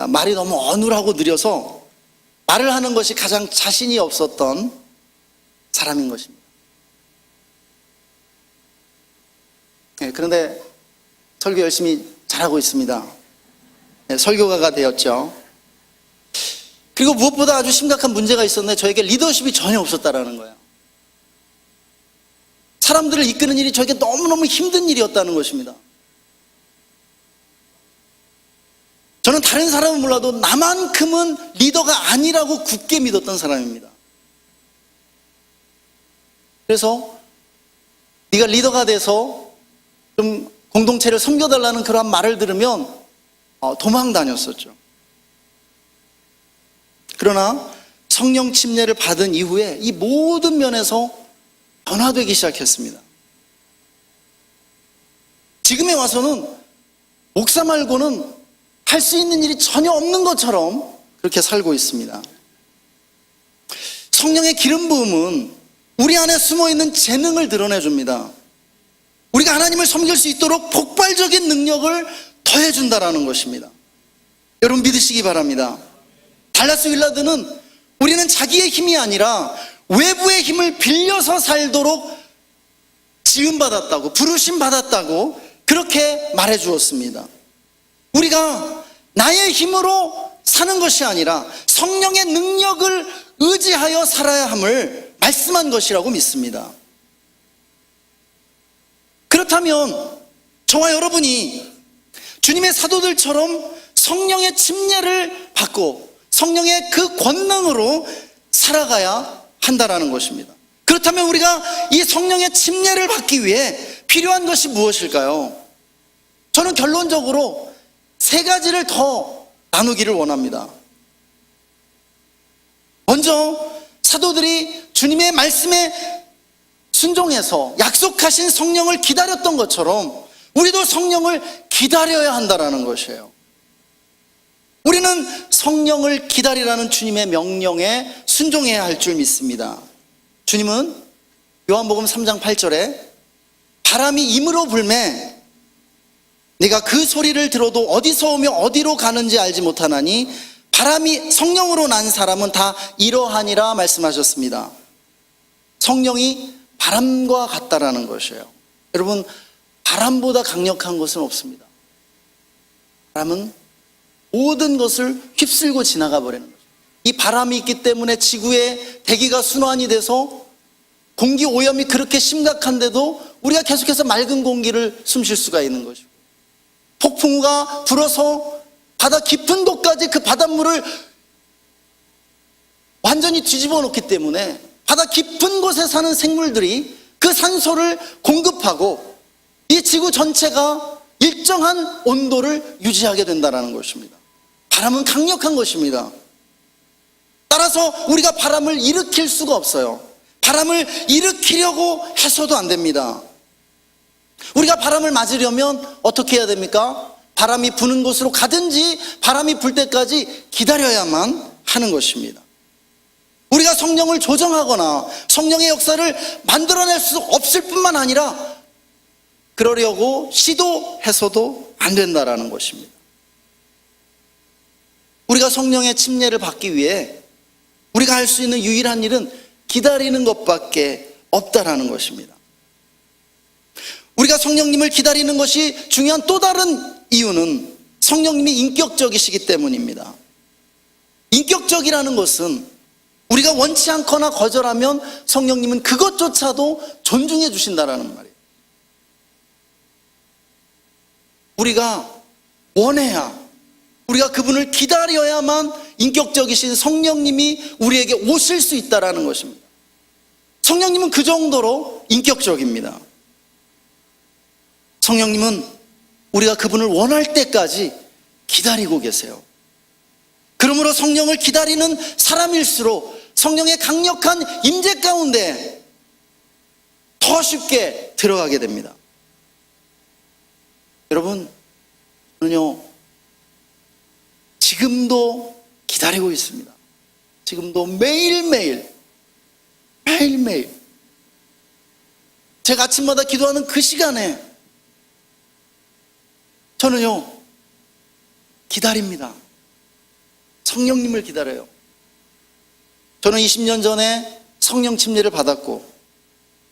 말이 너무 어눌하고 느려서 말을 하는 것이 가장 자신이 없었던 사람인 것입니다. 그런데 설교 열심히 잘하고 있습니다. 설교가가 되었죠. 그리고 무엇보다 아주 심각한 문제가 있었는데 저에게 리더십이 전혀 없었다라는 거예요. 사람들을 이끄는 일이 저에게 너무너무 힘든 일이었다는 것입니다. 저는 다른 사람은 몰라도 나만큼은 리더가 아니라고 굳게 믿었던 사람입니다. 그래서 네가 리더가 돼서 좀 공동체를 섬겨달라는 그런 말을 들으면 도망 다녔었죠. 그러나 성령 침례를 받은 이후에 이 모든 면에서 변화되기 시작했습니다. 지금에 와서는 목사 말고는 할 수 있는 일이 전혀 없는 것처럼 그렇게 살고 있습니다. 성령의 기름 부음은 우리 안에 숨어있는 재능을 드러내줍니다. 우리가 하나님을 섬길 수 있도록 폭발적인 능력을 더해준다라는 것입니다. 여러분 믿으시기 바랍니다. 달라스 윌라드는 우리는 자기의 힘이 아니라 외부의 힘을 빌려서 살도록 지음받았다고, 부르심 받았다고 그렇게 말해 주었습니다. 우리가 나의 힘으로 사는 것이 아니라 성령의 능력을 의지하여 살아야 함을 말씀한 것이라고 믿습니다. 그렇다면 저와 여러분이 주님의 사도들처럼 성령의 침례를 받고 성령의 그 권능으로 살아가야 한다라는 것입니다. 그렇다면 우리가 이 성령의 침례를 받기 위해 필요한 것이 무엇일까요? 저는 결론적으로 세 가지를 더 나누기를 원합니다. 먼저 사도들이 주님의 말씀에 순종해서 약속하신 성령을 기다렸던 것처럼 우리도 성령을 기다려야 한다는 것이에요. 우리는 성령을 기다리라는 주님의 명령에 순종해야 할 줄 믿습니다. 주님은 요한복음 3장 8절에 바람이 임으로 불매 네가 그 소리를 들어도 어디서 오며 어디로 가는지 알지 못하나니 바람이 성령으로 난 사람은 다 이러하니라 말씀하셨습니다. 성령이 바람과 같다라는 것이에요. 여러분 바람보다 강력한 것은 없습니다. 바람은 모든 것을 휩쓸고 지나가 버리는 거죠. 이 바람이 있기 때문에 지구의 대기가 순환이 돼서 공기 오염이 그렇게 심각한데도 우리가 계속해서 맑은 공기를 숨쉴 수가 있는 것이고, 폭풍우가 불어서 바다 깊은 곳까지 그 바닷물을 완전히 뒤집어 놓기 때문에 바다 깊은 곳에 사는 생물들이 그 산소를 공급하고 이 지구 전체가 일정한 온도를 유지하게 된다는 것입니다. 바람은 강력한 것입니다. 따라서 우리가 바람을 일으킬 수가 없어요. 바람을 일으키려고 해서도 안 됩니다. 우리가 바람을 맞으려면 어떻게 해야 됩니까? 바람이 부는 곳으로 가든지 바람이 불 때까지 기다려야만 하는 것입니다. 우리가 성령을 조정하거나 성령의 역사를 만들어낼 수 없을 뿐만 아니라 그러려고 시도해서도 안 된다라는 것입니다. 우리가 성령의 침례를 받기 위해 우리가 할 수 있는 유일한 일은 기다리는 것밖에 없다라는 것입니다. 우리가 성령님을 기다리는 것이 중요한 또 다른 이유는 성령님이 인격적이시기 때문입니다. 인격적이라는 것은 우리가 원치 않거나 거절하면 성령님은 그것조차도 존중해 주신다라는 말이에요. 우리가 원해야, 우리가 그분을 기다려야만 인격적이신 성령님이 우리에게 오실 수 있다라는 것입니다. 성령님은 그 정도로 인격적입니다. 성령님은 우리가 그분을 원할 때까지 기다리고 계세요. 그러므로 성령을 기다리는 사람일수록 성령의 강력한 임재 가운데 더 쉽게 들어가게 됩니다. 여러분, 저는요 지금도 기다리고 있습니다. 지금도 매일매일 제가 아침마다 기도하는 그 시간에 저는요 기다립니다. 성령님을 기다려요. 저는 20년 전에 성령 침례를 받았고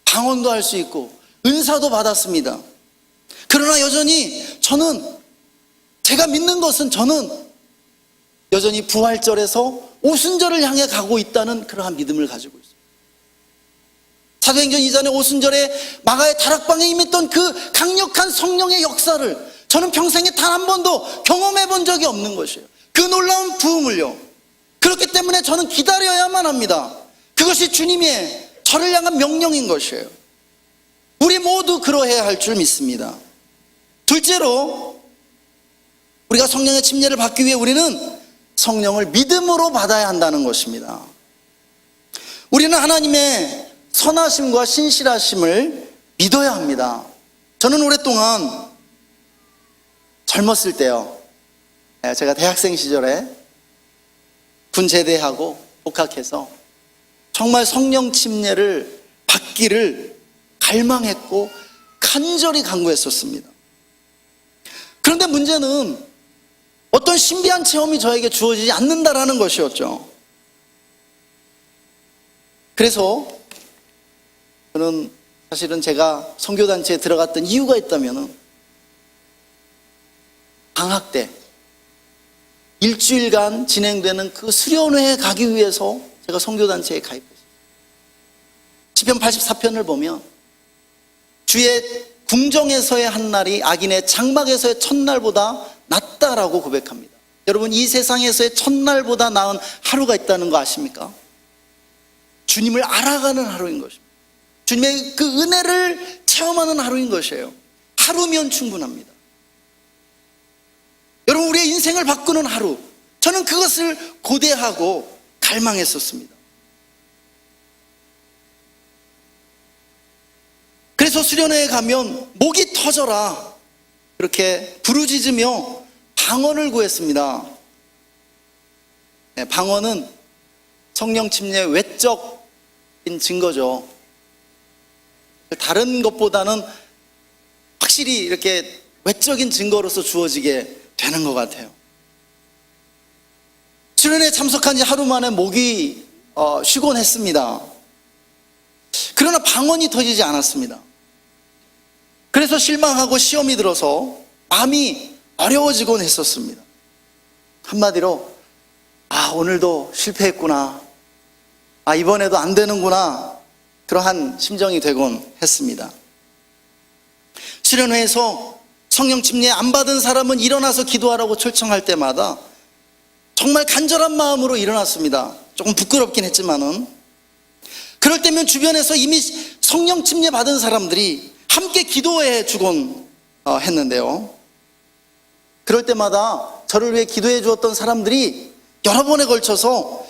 방언도 할 수 있고 은사도 받았습니다. 그러나 여전히 제가 믿는 것은 저는 여전히 부활절에서 오순절을 향해 가고 있다는 그러한 믿음을 가지고 있습니다. 사도행전 이전에 오순절에 마가의 다락방에 임했던 그 강력한 성령의 역사를 저는 평생에 단 한 번도 경험해 본 적이 없는 것이에요. 그 놀라운 부흥을요. 그렇기 때문에 저는 기다려야만 합니다. 그것이 주님의 저를 향한 명령인 것이에요. 우리 모두 그러해야 할 줄 믿습니다. 둘째로, 우리가 성령의 침례를 받기 위해 우리는 성령을 믿음으로 받아야 한다는 것입니다. 우리는 하나님의 선하심과 신실하심을 믿어야 합니다. 저는 오랫동안 젊었을 때요, 제가 대학생 시절에 군 제대하고 복학해서 정말 성령 침례를 받기를 갈망했고 간절히 간구했었습니다. 그런데 문제는 어떤 신비한 체험이 저에게 주어지지 않는다라는 것이었죠. 그래서 저는 사실은 제가 선교단체에 들어갔던 이유가 있다면 방학 때 일주일간 진행되는 그 수련회에 가기 위해서 제가 선교단체에 가입했어요. 시편 84편을 보면 주의 궁정에서의 한 날이 악인의 장막에서의 첫날보다 낫다라고 고백합니다. 여러분, 이 세상에서의 첫날보다 나은 하루가 있다는 거 아십니까? 주님을 알아가는 하루인 것입니다. 주님의 그 은혜를 체험하는 하루인 것이에요. 하루면 충분합니다. 여러분, 우리의 인생을 바꾸는 하루, 저는 그것을 고대하고 갈망했었습니다. 그래서 수련회에 가면 목이 터져라 그렇게 부르짖으며 방언을 구했습니다. 방언은 성령 침례의 외적인 증거죠. 다른 것보다는 확실히 이렇게 외적인 증거로서 주어지게 되는 것 같아요. 수련회에 참석한 지 하루 만에 목이 쉬곤 했습니다. 그러나 방언이 터지지 않았습니다. 그래서 실망하고 시험이 들어서 마음이 어려워지곤 했었습니다. 한마디로 오늘도 실패했구나, 이번에도 안 되는구나, 그러한 심정이 되곤 했습니다. 수련회에서 성령 침례 안 받은 사람은 일어나서 기도하라고 초청할 때마다 정말 간절한 마음으로 일어났습니다. 조금 부끄럽긴 했지만은. 그럴 때면 주변에서 이미 성령 침례 받은 사람들이 함께 기도해 주곤 했는데요, 그럴 때마다 저를 위해 기도해 주었던 사람들이 여러 번에 걸쳐서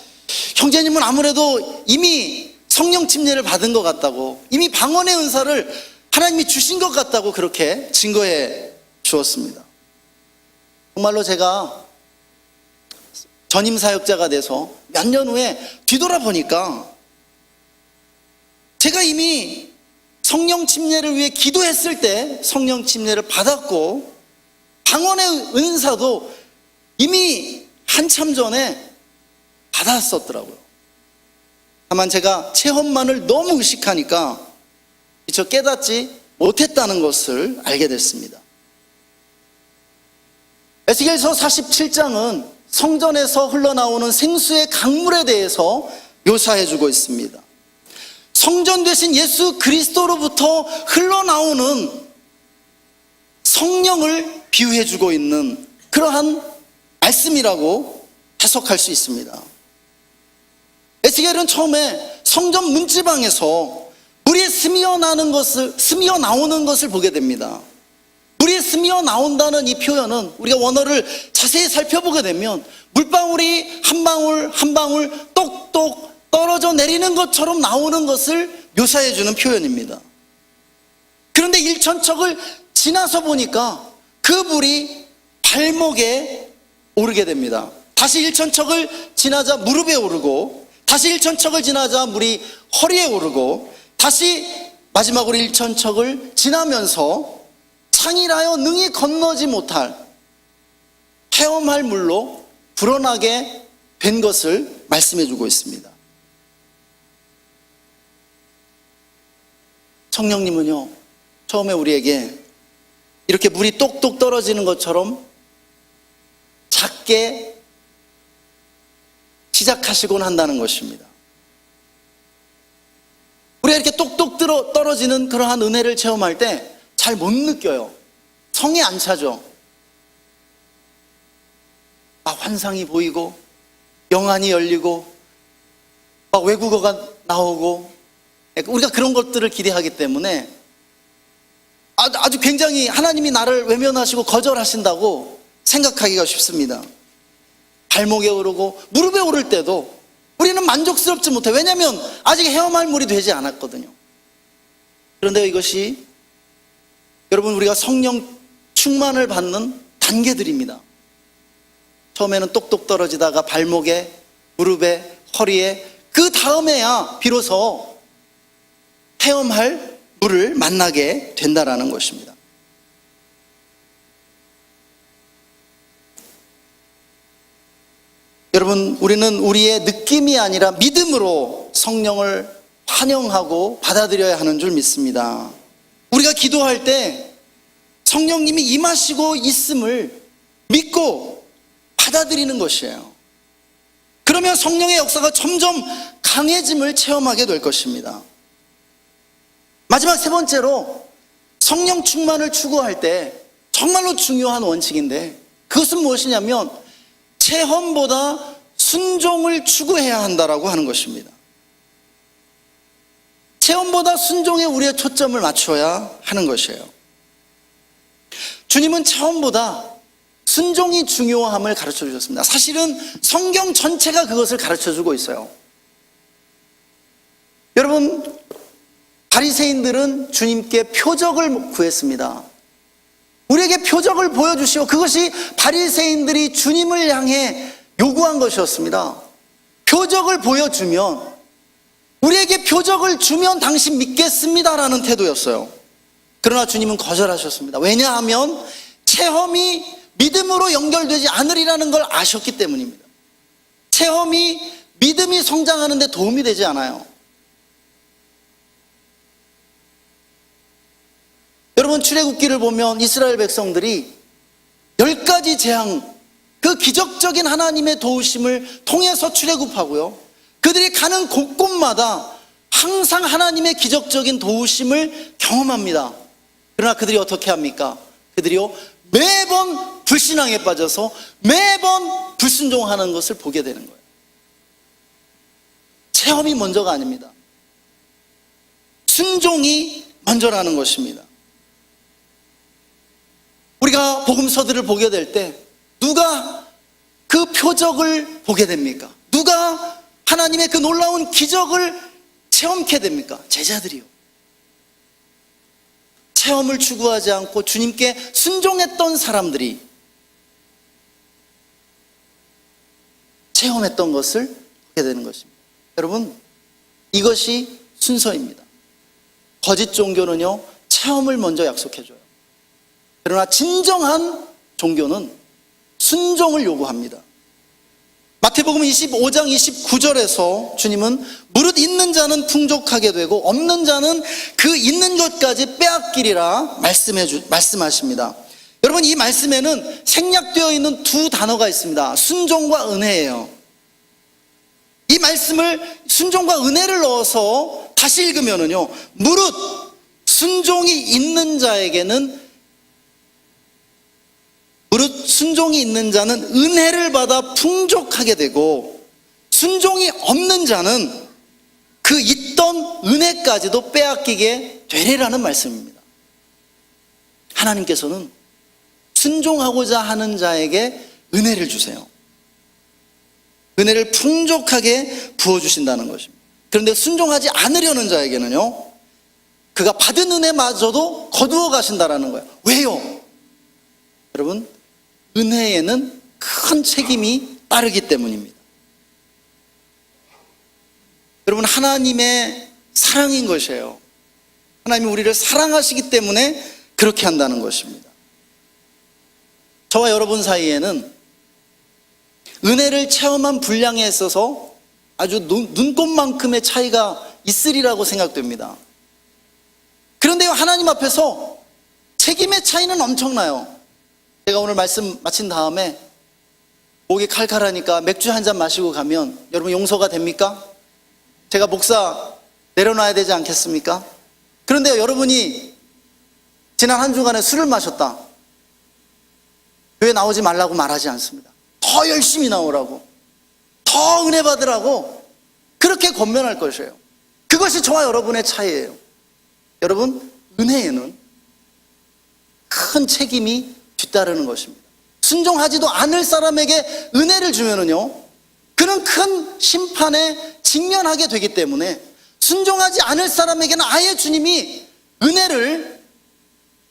형제님은 아무래도 이미 성령 침례를 받은 것 같다고, 이미 방언의 은사를 하나님이 주신 것 같다고 그렇게 증거해 주었습니다. 정말로 제가 전임 사역자가 돼서 몇 년 후에 뒤돌아보니까 제가 이미 성령 침례를 위해 기도했을 때 성령 침례를 받았고, 방언의 은사도 이미 한참 전에 받았었더라고요. 다만 제가 체험만을 너무 의식하니까 미처 깨닫지 못했다는 것을 알게 됐습니다. 에스겔서 47장은 성전에서 흘러나오는 생수의 강물에 대해서 묘사해주고 있습니다. 성전 되신 예수 그리스도로부터 흘러나오는 성령을 비유해주고 있는 그러한 말씀이라고 해석할 수 있습니다. 에스겔은 처음에 성전 문지방에서 물이 스미어 나오는 것을 보게 됩니다. 물이 스미어 나온다는 이 표현은 우리가 원어를 자세히 살펴보게 되면 물방울이 한 방울 한 방울 똑똑 떨어져 내리는 것처럼 나오는 것을 묘사해 주는 표현입니다. 그런데 일천척을 지나서 보니까 그 물이 발목에 오르게 됩니다. 다시 일천척을 지나자 무릎에 오르고, 다시 일천척을 지나자 물이 허리에 오르고, 다시 마지막으로 일천척을 지나면서 창이라여 능히 건너지 못할 헤엄할 물로 불어나게 된 것을 말씀해 주고 있습니다. 성령님은요, 처음에 우리에게 이렇게 물이 똑똑 떨어지는 것처럼 작게 시작하시곤 한다는 것입니다. 우리가 이렇게 똑똑 우리는 그러한 은혜를 체험할 때 잘 못 느껴요. 성에 안 차죠. 막 환상이 보이고 영안이 열리고 막 외국어가 나오고 우리가 그런 것들을 기대하기 때문에 아주 굉장히 하나님이 나를 외면하시고 거절하신다고 생각하기가 쉽습니다. 발목에 오르고 무릎에 오를 때도 우리는 만족스럽지 못해. 왜냐하면 아직 헤엄할 물이 되지 않았거든요. 그런데 이것이 여러분 우리가 성령 충만을 받는 단계들입니다. 처음에는 똑똑 떨어지다가 발목에, 무릎에, 허리에, 그 다음에야 비로소 헤엄할 물을 만나게 된다라는 것입니다. 여러분, 우리는 우리의 느낌이 아니라 믿음으로 성령을 환영하고 받아들여야 하는 줄 믿습니다. 우리가 기도할 때 성령님이 임하시고 있음을 믿고 받아들이는 것이에요. 그러면 성령의 역사가 점점 강해짐을 체험하게 될 것입니다. 마지막 세 번째로 성령 충만을 추구할 때 정말로 중요한 원칙인데 그것은 무엇이냐면 체험보다 순종을 추구해야 한다라고 하는 것입니다. 체험보다 순종에 우리의 초점을 맞춰야 하는 것이에요. 주님은 체험보다 순종이 중요함을 가르쳐 주셨습니다. 사실은 성경 전체가 그것을 가르쳐 주고 있어요. 여러분, 바리새인들은 주님께 표적을 구했습니다. 우리에게 표적을 보여주시오. 그것이 바리새인들이 주님을 향해 요구한 것이었습니다. 표적을 보여주면, 우리에게 표적을 주면 당신 믿겠습니다라는 태도였어요. 그러나 주님은 거절하셨습니다. 왜냐하면 체험이 믿음으로 연결되지 않으리라는 걸 아셨기 때문입니다. 체험이 믿음이 성장하는 데 도움이 되지 않아요. 여러분, 출애굽기를 보면 이스라엘 백성들이 10가지 재앙, 그 기적적인 하나님의 도우심을 통해서 출애굽하고요, 그들이 가는 곳곳마다 항상 하나님의 기적적인 도우심을 경험합니다. 그러나 그들이 어떻게 합니까? 그들이요, 매번 불신앙에 빠져서 매번 불순종하는 것을 보게 되는 거예요. 체험이 먼저가 아닙니다. 순종이 먼저라는 것입니다. 우리가 복음서들을 보게 될 때 누가 그 표적을 보게 됩니까? 누가 하나님의 그 놀라운 기적을 체험케 됩니까? 제자들이요. 체험을 추구하지 않고 주님께 순종했던 사람들이 체험했던 것을 보게 되는 것입니다. 여러분, 이것이 순서입니다. 거짓 종교는요, 체험을 먼저 약속해줘요. 그러나 진정한 종교는 순종을 요구합니다. 마태복음 25장 29절에서 주님은 무릇 있는 자는 풍족하게 되고 없는 자는 그 있는 것까지 빼앗기리라 말씀하십니다. 여러분, 이 말씀에는 생략되어 있는 두 단어가 있습니다. 순종과 은혜예요. 이 말씀을 순종과 은혜를 넣어서 다시 읽으면은요, 무릇 순종이 있는 자에게는, 무릇 순종이 있는 자는 은혜를 받아 풍족하게 되고 순종이 없는 자는 그 있던 은혜까지도 빼앗기게 되리라는 말씀입니다. 하나님께서는 순종하고자 하는 자에게 은혜를 주세요. 은혜를 풍족하게 부어주신다는 것입니다. 그런데 순종하지 않으려는 자에게는요, 그가 받은 은혜마저도 거두어 가신다는 거예요. 왜요? 여러분, 은혜에는 큰 책임이 따르기 때문입니다. 여러분, 하나님의 사랑인 것이에요. 하나님이 우리를 사랑하시기 때문에 그렇게 한다는 것입니다. 저와 여러분 사이에는 은혜를 체험한 분량에 있어서 아주 눈꽃만큼의 차이가 있으리라고 생각됩니다. 그런데요, 하나님 앞에서 책임의 차이는 엄청나요. 제가 오늘 말씀 마친 다음에 목이 칼칼하니까 맥주 한 잔 마시고 가면 여러분 용서가 됩니까? 제가 목사 내려놔야 되지 않겠습니까? 그런데 여러분이 지난 한 주간에 술을 마셨다. 교회 나오지 말라고 말하지 않습니다. 더 열심히 나오라고, 더 은혜 받으라고 그렇게 권면할 것이에요. 그것이 저와 여러분의 차이예요. 여러분, 은혜에는 큰 책임이 뒤따르는 것입니다. 순종하지도 않을 사람에게 은혜를 주면은요, 그는 큰 심판에 직면하게 되기 때문에 순종하지 않을 사람에게는 아예 주님이 은혜를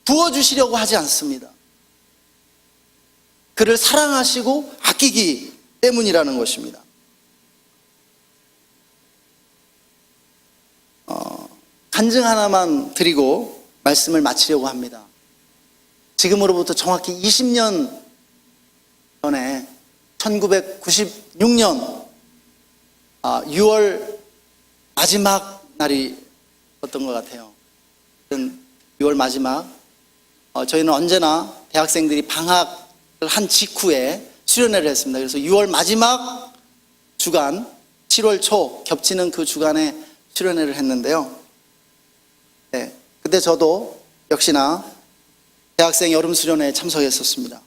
부어주시려고 하지 않습니다. 그를 사랑하시고 아끼기 때문이라는 것입니다. 간증 하나만 드리고 말씀을 마치려고 합니다. 지금으로부터 정확히 20년 전에 1996년 6월 마지막 날이었던 것 같아요. 6월 마지막, 저희는 언제나 대학생들이 방학을 한 직후에 수련회를 했습니다. 그래서 6월 마지막 주간, 7월 초 겹치는 그 주간에 수련회를 했는데요. 네, 그때 저도 역시나 대학생 여름 수련회에 참석했었습니다.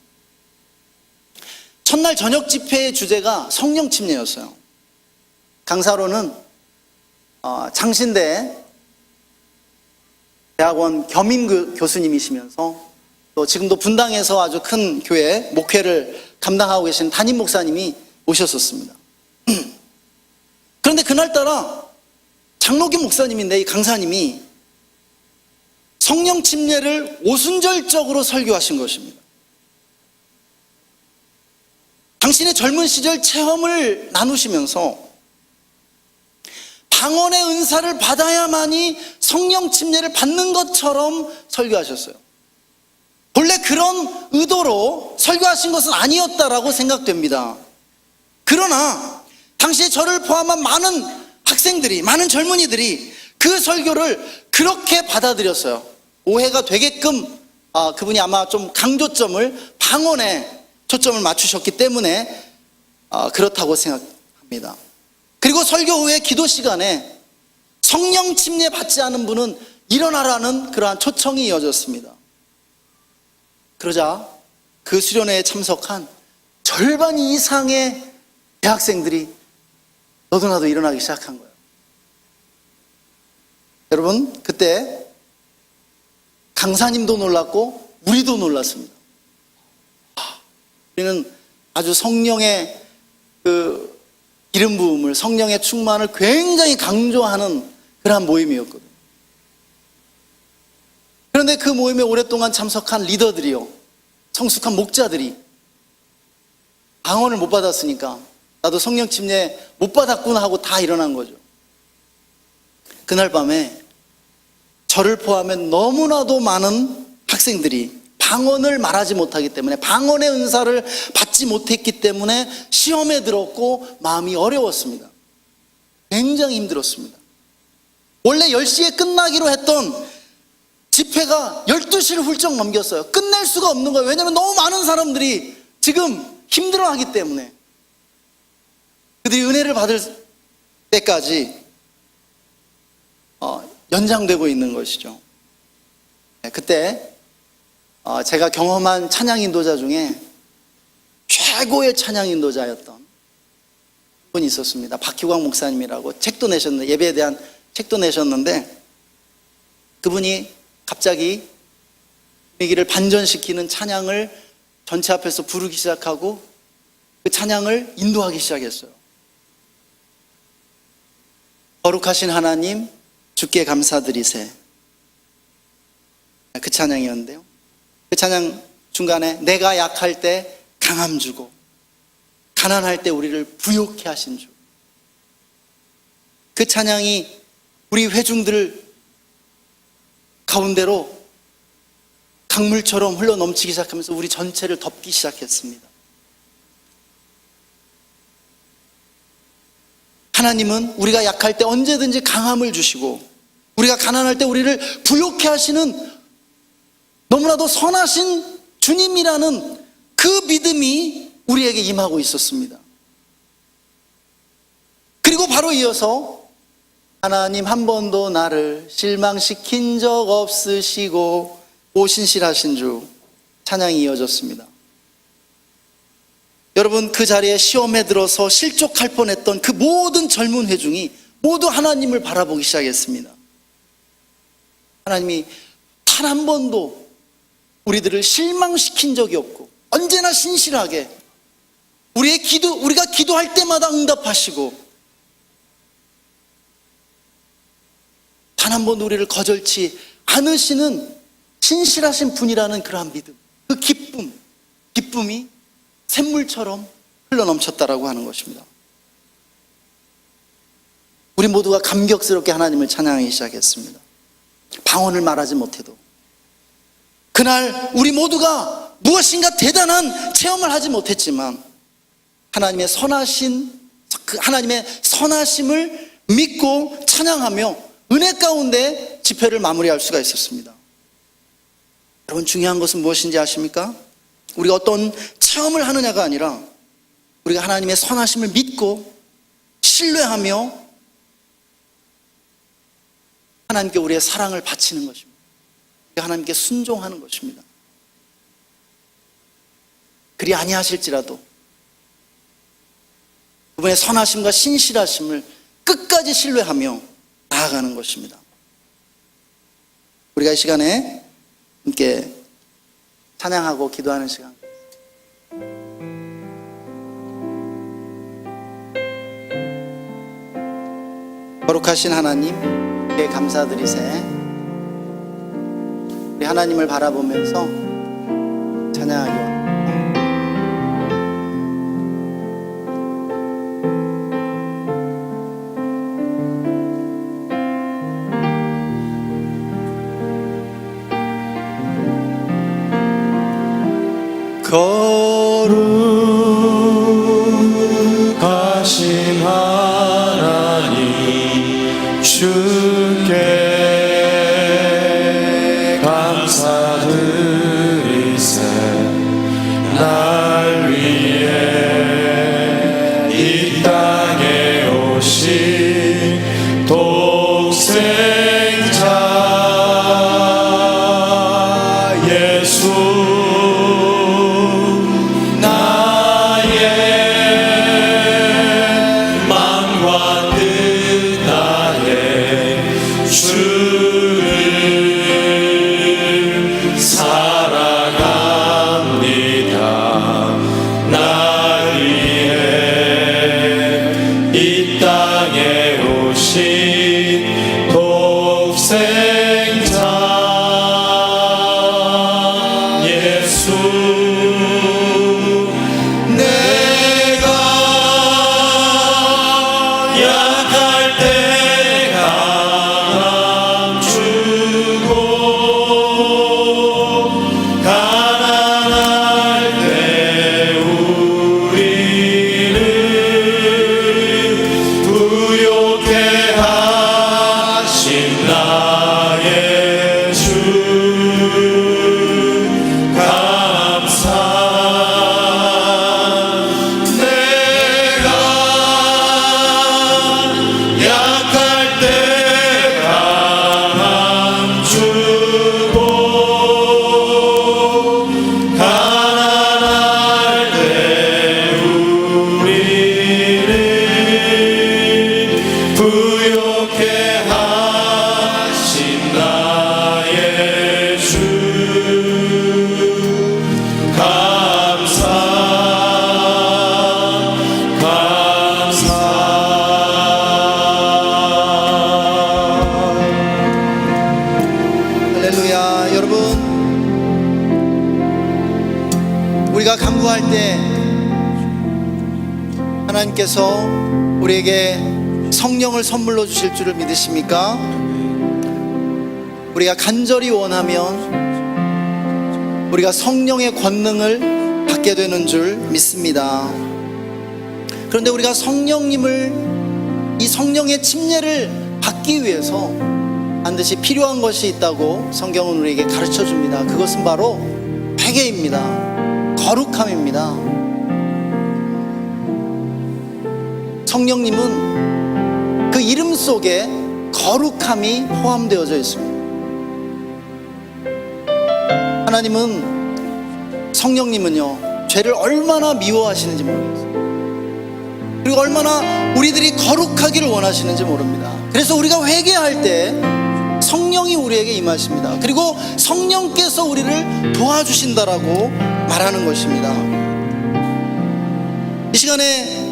첫날 저녁 집회의 주제가 성령 침례였어요. 강사로는 장신대 대학원 겸임 교수님이시면서 또 지금도 분당에서 아주 큰 교회 목회를 감당하고 계신 담임 목사님이 오셨었습니다. 그런데 그날따라 장로김 목사님인데 이 강사님이 성령 침례를 오순절적으로 설교하신 것입니다. 당신의 젊은 시절 체험을 나누시면서 방언의 은사를 받아야만이 성령 침례를 받는 것처럼 설교하셨어요. 본래 그런 의도로 설교하신 것은 아니었다라고 생각됩니다. 그러나 당시에 저를 포함한 많은 학생들이, 많은 젊은이들이 그 설교를 그렇게 받아들였어요. 오해가 되게끔 그분이 아마 좀 강조점을 방언에 초점을 맞추셨기 때문에 그렇다고 생각합니다. 그리고 설교 후에 기도 시간에 성령 침례 받지 않은 분은 일어나라는 그러한 초청이 이어졌습니다. 그러자 그 수련회에 참석한 절반 이상의 대학생들이 너도 나도 일어나기 시작한 거예요. 여러분, 그때 강사님도 놀랐고 우리도 놀랐습니다. 우리는 아주 성령의 그 기름 부음을, 성령의 충만을 굉장히 강조하는 그러한 모임이었거든요. 그런데 그 모임에 오랫동안 참석한 리더들이요, 성숙한 목자들이 방언을 못 받았으니까 나도 성령 침례 못 받았구나 하고 다 일어난 거죠. 그날 밤에 저를 포함해 너무나도 많은 학생들이 방언을 말하지 못하기 때문에, 방언의 은사를 받지 못했기 때문에 시험에 들었고 마음이 어려웠습니다. 굉장히 힘들었습니다. 원래 10시에 끝나기로 했던 집회가 12시를 훌쩍 넘겼어요. 끝낼 수가 없는 거예요. 왜냐하면 너무 많은 사람들이 지금 힘들어하기 때문에. 그들이 은혜를 받을 때까지 연장되고 있는 것이죠. 그때 제가 경험한 찬양 인도자 중에 최고의 찬양 인도자였던 분이 있었습니다. 박희광 목사님이라고 책도 내셨는데, 예배에 대한 책도 내셨는데, 그분이 갑자기 분위기를 반전시키는 찬양을 전체 앞에서 부르기 시작하고 그 찬양을 인도하기 시작했어요. 거룩하신 하나님 주께 감사드리세. 그 찬양이었는데요, 그 찬양 중간에 내가 약할 때 강함 주고 가난할 때 우리를 부욕해 하신 주, 그 찬양이 우리 회중들 가운데로 강물처럼 흘러 넘치기 시작하면서 우리 전체를 덮기 시작했습니다. 하나님은 우리가 약할 때 언제든지 강함을 주시고 우리가 가난할 때 우리를 부욕해 하시는 너무나도 선하신 주님이라는 그 믿음이 우리에게 임하고 있었습니다. 그리고 바로 이어서 하나님 한 번도 나를 실망시킨 적 없으시고 오신실하신 주 찬양이 이어졌습니다. 여러분, 그 자리에 시험에 들어서 실족할 뻔했던 그 모든 젊은 회중이 모두 하나님을 바라보기 시작했습니다. 하나님이 단 한 번도 우리들을 실망시킨 적이 없고 언제나 신실하게 우리가 기도할 때마다 응답하시고 단 한 번도 우리를 거절치 않으시는 신실하신 분이라는 그러한 믿음, 그 기쁨이 샘물처럼 흘러넘쳤다라고 하는 것입니다. 우리 모두가 감격스럽게 하나님을 찬양하기 시작했습니다. 방언을 말하지 못해도 그날 우리 모두가 무엇인가 대단한 체험을 하지 못했지만 하나님의 선하심을 믿고 찬양하며 은혜 가운데 집회를 마무리할 수가 있었습니다. 여러분, 중요한 것은 무엇인지 아십니까? 우리가 어떤 체험을 하느냐가 아니라 우리가 하나님의 선하심을 믿고 신뢰하며 하나님께 우리의 사랑을 바치는 것입니다. 하나님께 순종하는 것입니다. 그리 아니하실지라도 그분의 선하심과 신실하심을 끝까지 신뢰하며 나아가는 것입니다. 우리가 이 시간에 함께 찬양하고 기도하는 시간, 거룩하신 하나님께 감사드리세. 우리 하나님을 바라보면서 찬양하기 원합니다. 거룩하신 하나님 주께 감사드리세. 날 위해 이 땅에 오신 독생자 예수, 우리가 간구할 때 하나님께서 우리에게 성령을 선물로 주실 줄을 믿으십니까? 우리가 간절히 원하면 우리가 성령의 권능을 받게 되는 줄 믿습니다. 그런데 우리가 성령님을, 이 성령의 침례를 받기 위해서 반드시 필요한 것이 있다고 성경은 우리에게 가르쳐 줍니다. 그것은 바로 회개입니다. 거룩함입니다. 성령님은 그 이름 속에 거룩함이 포함되어져 있습니다. 하나님은, 성령님은요, 죄를 얼마나 미워하시는지 모르겠어요. 그리고 얼마나 우리들이 거룩하기를 원하시는지 모릅니다. 그래서 우리가 회개할 때 성령이 우리에게 임하십니다. 그리고 성령께서 우리를 도와주신다라고 말하는 것입니다. 이 시간에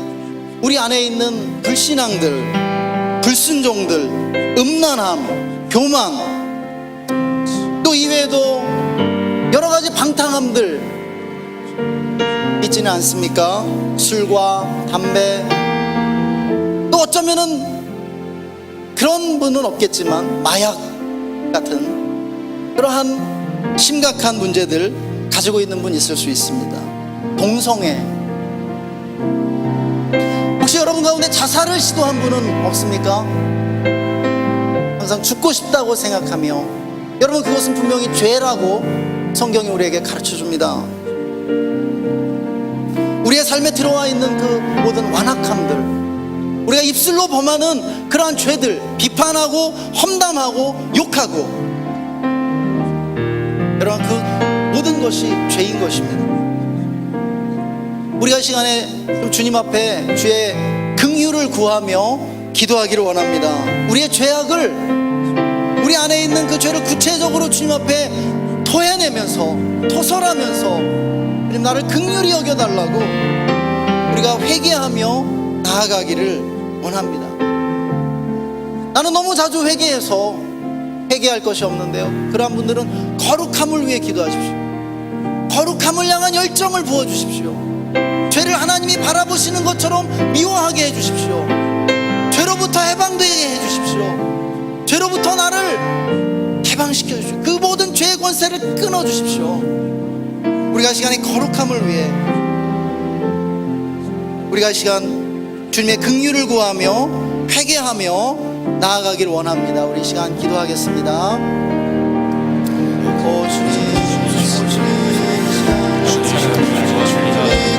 우리 안에 있는 불신앙들, 불순종들, 음란함, 교만, 또 이외에도 여러 가지 방탕함들 있지는 않습니까? 술과 담배, 또 어쩌면은 그런 분은 없겠지만 마약 같은 그러한 심각한 문제들 가지고 있는 분 있을 수 있습니다. 동성애, 혹시 여러분 가운데 자살을 시도한 분은 없습니까? 항상 죽고 싶다고 생각하며, 여러분 그것은 분명히 죄라고 성경이 우리에게 가르쳐 줍니다. 우리의 삶에 들어와 있는 그 모든 완악함들, 우리가 입술로 범하는 그러한 죄들, 비판하고 험담하고 욕하고, 그러한 그 모든 것이 죄인 것입니다. 우리가 이 시간에 좀 주님 앞에 주의 긍휼을 구하며 기도하기를 원합니다. 우리의 죄악을, 우리 안에 있는 그 죄를 구체적으로 주님 앞에 토해내면서, 토설하면서 주님 나를 긍휼히 여겨달라고 우리가 회개하며 나아가기를 원합니다. 나는 너무 자주 회개해서 회개할 것이 없는데요, 그러한 분들은 거룩함을 위해 기도하십시오. 거룩함을 향한 열정을 부어주십시오. 죄를 하나님이 바라보시는 것처럼 미워하게 해주십시오. 죄로부터 해방되게 해주십시오. 죄로부터 나를 해방시켜 주십시오. 그 모든 죄의 권세를 끊어주십시오. 우리가 이 시간에 거룩함을 위해, 우리가 이 시간 주님의 긍휼을 구하며 회개하며 나아가기를 원합니다. 우리 이 시간 기도하겠습니다. 주님,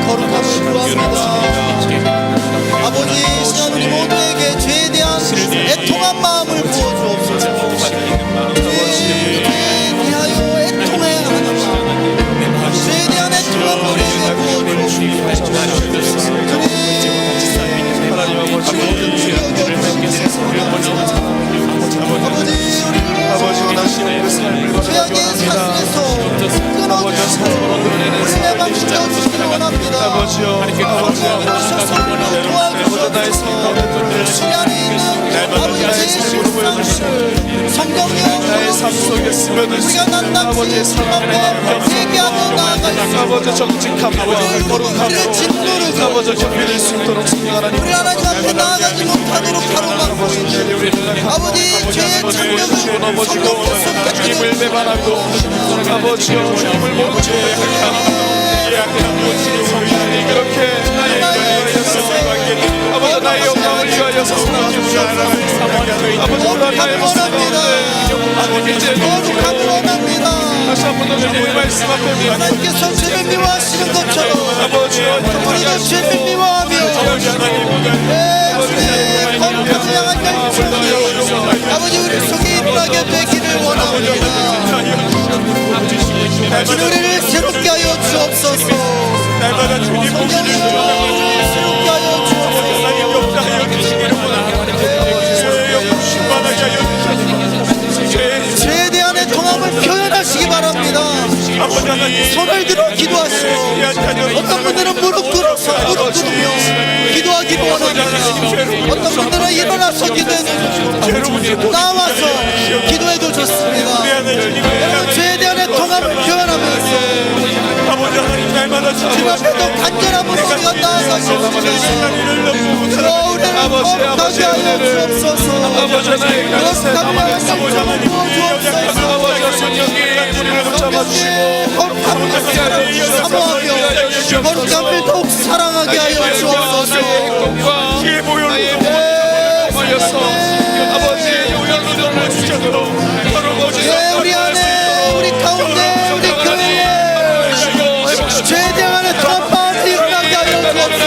거룩함을 구합니다. 아버지, 이 시간 우리 모두에게 죄에 대한 애통한 마음을 부어주옵소서. 죄에 대하여 애통해야 하는 마음, 죄에 대한 애통한 마음을 부어주옵소서. 아버지, 우리를 죄악의 사슬에서 끊어주시고 해방시켜주시기를 원합니다. 아버지여, 오셔서 도와주셔서 우리 안에 있는 아버지의 실상들, 성경의 나의 삶 속에 스며들수 우리가 낱낱이 주님 앞에 회개하며 나아가십시오. 아버지 정직함과 거룩함으로 진노를 아버지 견딜 수 있도록 하나님, 우리 하나님 앞에 나아가지 못하도록 가로막고 있는 아버지, 죄의 장벽을 넘어지고 주님을 배반하고 아버지여 주님을 모르고 그렇게 나의 위하여서 아버지 나의 영광을 위하여서 아버지 나의 원합니다. 거룩함을 원합니다. 다시 한 번 더 주님의 말씀 앞에 하나님께서 죄를 미워하시는 것처럼 아버지여 우리도 죄를 미워하며 주님의 거룩함을 향한 열정이 아버지 우리 속에 일어나게 되기를 원합니다. 주님 우리를 새롭게 하여 주옵소서. 날마다 주님 성령을 새롭게 하여 주옵소서. 죄에 대한 애통함을 표현하시기 바랍니다. 손을 들어 기도하시고, 어떤 분들은 무릎 꿇으며 기도하기를 원합니다. 어떤 분들은 일어나서 기도해도 좋습니다. 나와서 기도해도 좋습니다. 여러분, 죄에 대한 애통함을 표현하면서 주님 앞에도 간절함으로 우리가 나아가시옵소서. 우리를 거룩하게 하여 주옵소서. 거룩하게 하여 주옵소서. 거룩함을 더욱 사랑하게 하여 주옵소서. 우리 안에, 우리 가운데, 우리 교회에 죄에 대한 애통함이 일어나게 하여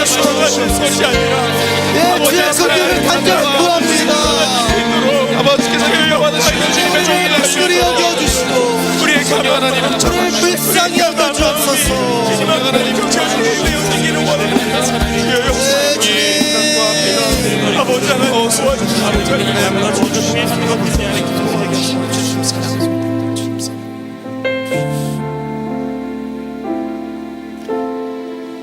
주옵소서. 주의 긍휼을 간절히 구합니다. 아버지께서 인정받으시는 주님의 종이 될 수 우리 있도록 여겨주시고 우리의 감히 하나님 우리 불쌍히 여겨주옵소서. 하나님 주님의 움직이는 원하는 네, 주님. 아버지 하나님 도와주시고 아버지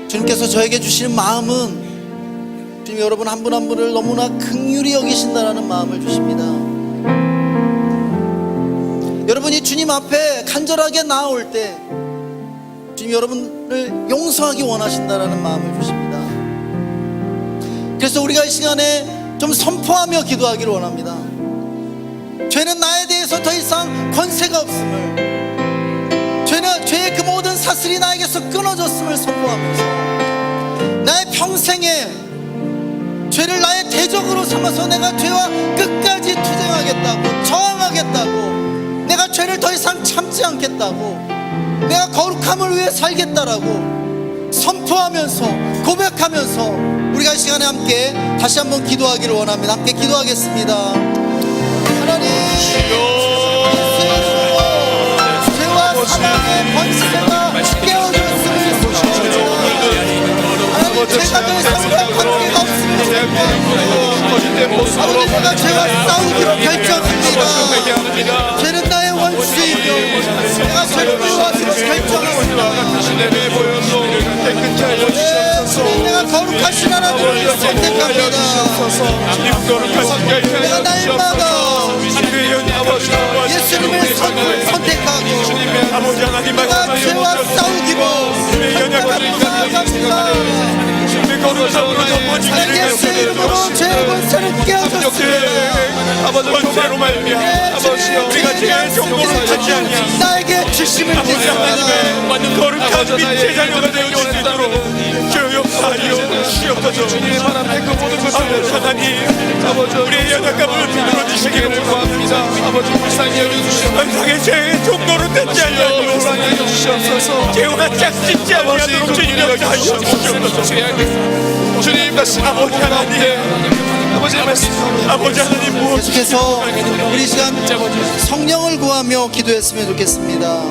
주님께서 저에게 주시는 마음은 주님 여러분 한 분 한 분을 너무나 긍휼히 여기신다라는 마음을 주십니다. 여러분이 주님 앞에 간절하게 나올 때 주님 여러분을 용서하기 원하신다라는 마음을 주십니다. 그래서 우리가 이 시간에 좀 선포하며 기도하기를 원합니다. 죄는 나에 대해서 더 이상 권세가 없음을, 죄의 그 모든 사슬이 나에게서 끊어졌음을 선포하면서 나의 평생에 죄를 나의 대적으로 삼아서 내가 죄와 끝까지 투쟁하겠다고, 저항하겠다고, 내가 죄를 더 이상 참지 않겠다고, 내가 거룩함을 위해 살겠다라고 선포하면서 고백하면서 우리가 이 시간에 함께 다시 한번 기도하기를 원합니다. 함께 기도하겠습니다. 하나님, 죄와 사망의 권세가 깨어졌음을 선포합니다. 하나님, 죄가 더 이상 관계가 없음을 선포합니다. 아버지, 내가 죄와 싸우기로 결정합니다. 죄는 나의 원수이며 내가 죄를 미워하기로 결정합니다. 내가 거룩하신 하나님을 선택합니다. 내가 날마다 예수님의 선을 선택하고 내가 죄와 싸우기로 나아갑니다. 예수의 이름으로 죄의 권세를 깨어졌습니다. 아버지 교회로 말미암아 아버지여 우리가 제일 정도를 하지 아니하 나에게 주심을 믿습니다. 거룩한 빛의 자녀가 되게 원했다로 교육하여 주옵소서. 주님의 바람에 그 모든 것을 하나님 아버지 우리의 연약함을 풀어주시기를 구합니다. 아버지 불쌍히 여겨주시옵소서. 항상의 죄의 종로로 듣지 않냐고 불쌍히 여겨주시옵소서. 죄와 짝짓지 않냐고 주님 역사하여 주시옵소서. 주님 같이 아버지 하나님 아버지 말씀 아버지 하나님 무엇 계속해서 우리 시간 성령을 구하며 기도했으면 좋겠습니다.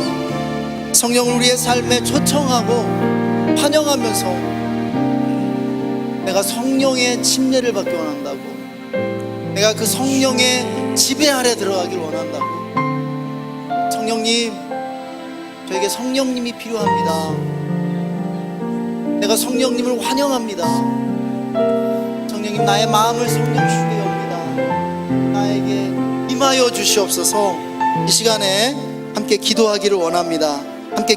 성령을 우리의 삶에 초청하고 환영하면서 내가 성령의 침례를 받기 원한다고, 내가 그 성령의 지배 아래 들어가길 원한다고. 성령님, 저에게 성령님이 필요합니다. 내가 성령님을 환영합니다. 성령님, 나의 마음을 성령 주게 옵니다. 나에게 임하여 주시옵소서. 이 시간에 함께 기도하기를 원합니다. 함께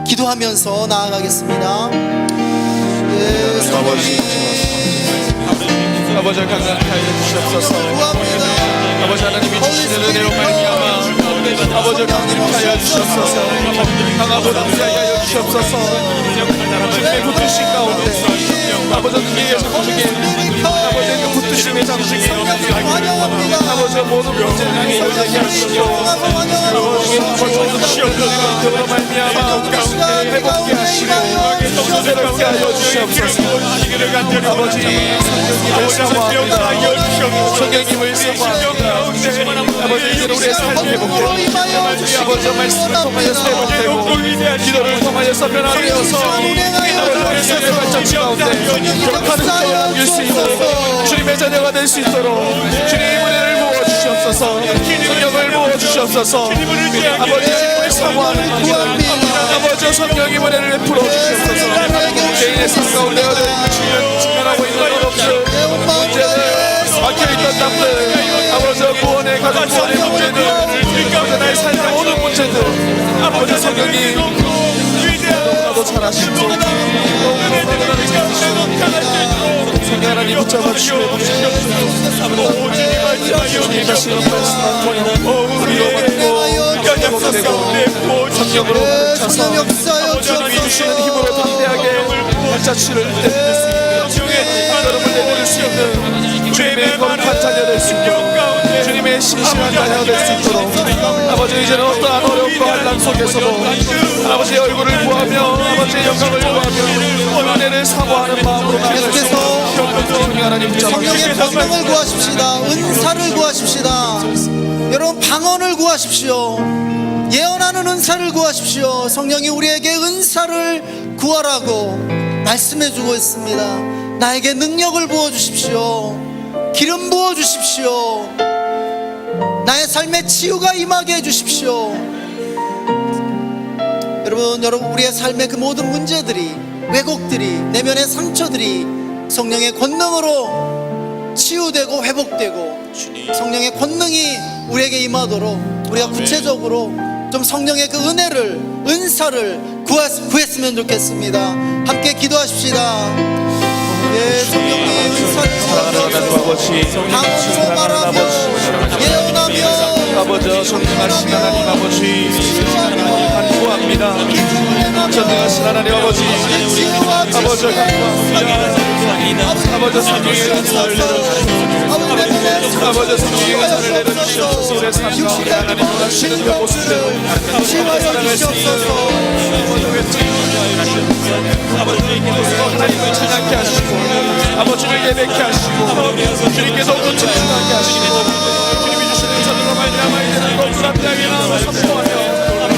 기도하면서 나아가겠습니다. 네, 성령님, 아버지 강한 하여 주시옵소서. 구합니다. 아버지 하나님이 주시는 은혜로 말미암아 아버지 하나님 하여 주시옵소서. 강하보다 위하여 주시옵소서. 주님의 붙으신 가운데 아버지 능력의 장중에 아버지 그 붙으심의 장중에 환영합니다. 아버지 모든 문제를 해결하게 하시고 주시옵소서. 말미암아 회복케 하시고 새롭게 하여 주시옵소서. 아버지 성령님을 사모합니다. 성령님을 사모합니다. 아버지 이제는 우리의 삶이 회복되고 아버지 말씀을 통하여서 회복되고 기도를 통하여서 변화되어서 기도를 통해서 발전치 가운데 격하는 기도를 남길 수 있도록 주님의 자녀가 될 수 있도록 주님의 은혜를 부어주시옵소서. 성령을 부어주시옵소서. 아버지 우리 사모하는 구합니다. 아버지 성령의 은혜를 베풀어 주시옵소서. 개인의 삶 가운데 직면하고 있는 어렵들 문제들 막혀있던 담들 아버지 구원의 가정 구원의 문제들 아버지 나의 삶의 모든 문제들 아버지 성령님 너무나도 잘하시고 너무나도 잘하시고 성령 하나님 붙잡아 주시고 주님 다시는 말씀을 통해 우리로 받고 연약한 되고 성령으로 차서 아버지 하나님이 주시는 힘으로 담대하게 발자취를 내릴 수 있는 걸음을 내릴 수 있는 주님의 거룩한 자녀 될 수 있도록 주님의 신실한 자녀 될 수 있도록 아버지 이제는 어떠한 어려움과 환난 속에서도 아버지의 얼굴을 구하며 아버지의 영광을 구하며 은혜를 사모하는 마음으로 계속해서 하나님 성령의 권능을 구하십시다. 은사를 구하십시다. 여러분 방언을 구하십시오. 예언하는 은사를 구하십시오. 성령이 우리에게 은사를 구하라고 말씀해주고 있습니다. 나에게 능력을 부어주십시오. 기름 부어주십시오. 나의 삶에 치유가 임하게 해주십시오. 여러분 우리의 삶의 그 모든 문제들이, 왜곡들이, 내면의 상처들이 성령의 권능으로 치유되고 회복되고 성령의 권능이 우리에게 임하도록 우리가 구체적으로 좀 성령의 그 은혜를, 은사를 구했으면 좋겠습니다. 함께 기도하십시다. 예, 성령님 은사를 구하소서. 방언으로 말하며 예언하며 아버지 성령하신 하나님 아버지 간구합니다. 전능하신 하나님 아버지 아버지 간구합니다. 아버지 성령의 은사를 내려주시옵소서. 아버지 성령의 은사를 내려주시옵소서. 우리의 삶 가운데 하나님 원하시는 그 모습대로 치유하여 주시옵소서. 하나님을 찬양케 하시고 아버지를 예배케 하시고 주님께서 또 집중하게 하시고 주님이 주시는 자들로 말미암아 이제는 거룩한 함께 나와 선포하며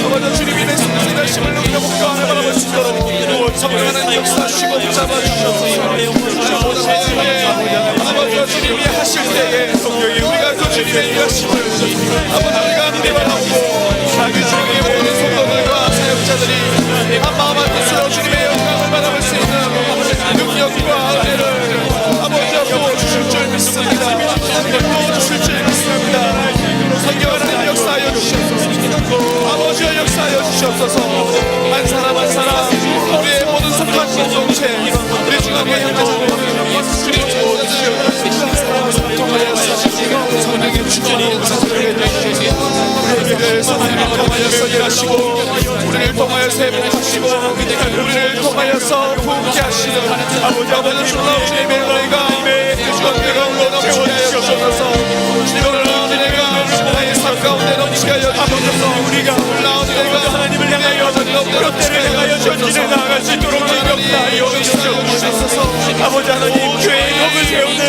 아버지 주님이 내 성령의 날심을 느껴보고 하나 바라볼 수 있도록 성령하는 역사하시고 붙잡아주셔서 모든 말씀에 아버지와 주님이 하실 때에 우리가 그 주님의 일하심을 아버지 우리가 믿음을 하고 자기 주님의 모든 성도들과 사역자들이 한 마음 한 뜻으로 주님의 영광을 바라볼 수 있는 능력과 은혜를 아버지가 부어주실 줄 믿습니다. 부어주실 줄 믿습니다. 성령 하나님 역사하여 주시옵소서. 아버지의 역사하여 주시옵소서. 한 사람 한 사람 우리의 모든 속한 공동체 우리 중앙에 형제자들 주님 부어주시옵소서. 성령의 주전이 역사를 우리를 성령을 통하여서 일하시고 우리를 통하여서 회복하시고 우리를 통하여서 부흥케 하시는 아버지 놀라운 주님의 은혜가 그 주관계가 넘치게 하여 주셔서 주님을 은혜가 나의 삶 가운데 넘치게 하여 주셔서 우리가 놀라운 은혜가 하나님을 향하여 롯데를 향하여 전진해 나아갈 수 있도록 능력하여 주시옵소서. 아버지 하나님 교회의 덕을 세우는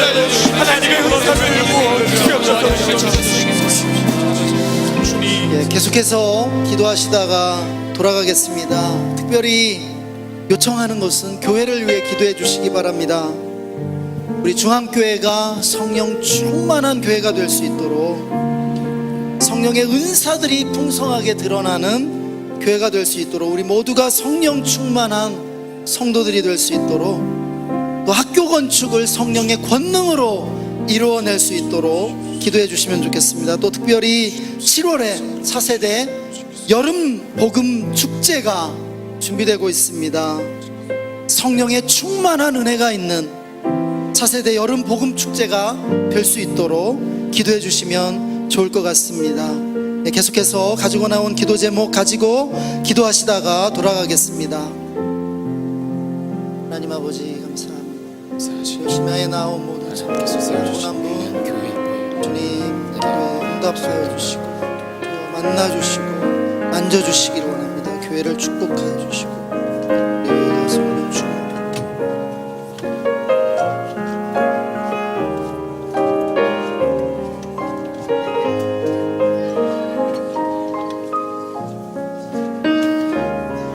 하나님의 은사를 부어주시옵소서. 예, 계속해서 기도하시다가 돌아가겠습니다. 특별히 요청하는 것은 교회를 위해 기도해 주시기 바랍니다. 우리 중앙교회가 성령 충만한 교회가 될 수 있도록 성령의 은사들이 풍성하게 드러나는 교회가 될 수 있도록 우리 모두가 성령 충만한 성도들이 될 수 있도록 또 학교 건축을 성령의 권능으로 이루어낼 수 있도록 기도해 주시면 좋겠습니다. 또 특별히 7월에 4세대 여름 복음 축제가 준비되고 있습니다. 성령의 충만한 은혜가 있는 차세대 여름 복음 축제가 될 수 있도록 기도해 주시면 좋을 것 같습니다. 네, 계속해서 가지고 나온 기도 제목 가지고 기도하시다가 돌아가겠습니다. 하나님 아버지 감사합니다. 열심히 하여 나온 모든 소남분 주님 기도에 응답하여 주시고 또 만나주시고 만져주시기를 원합니다. 교회를 축복하여 주시고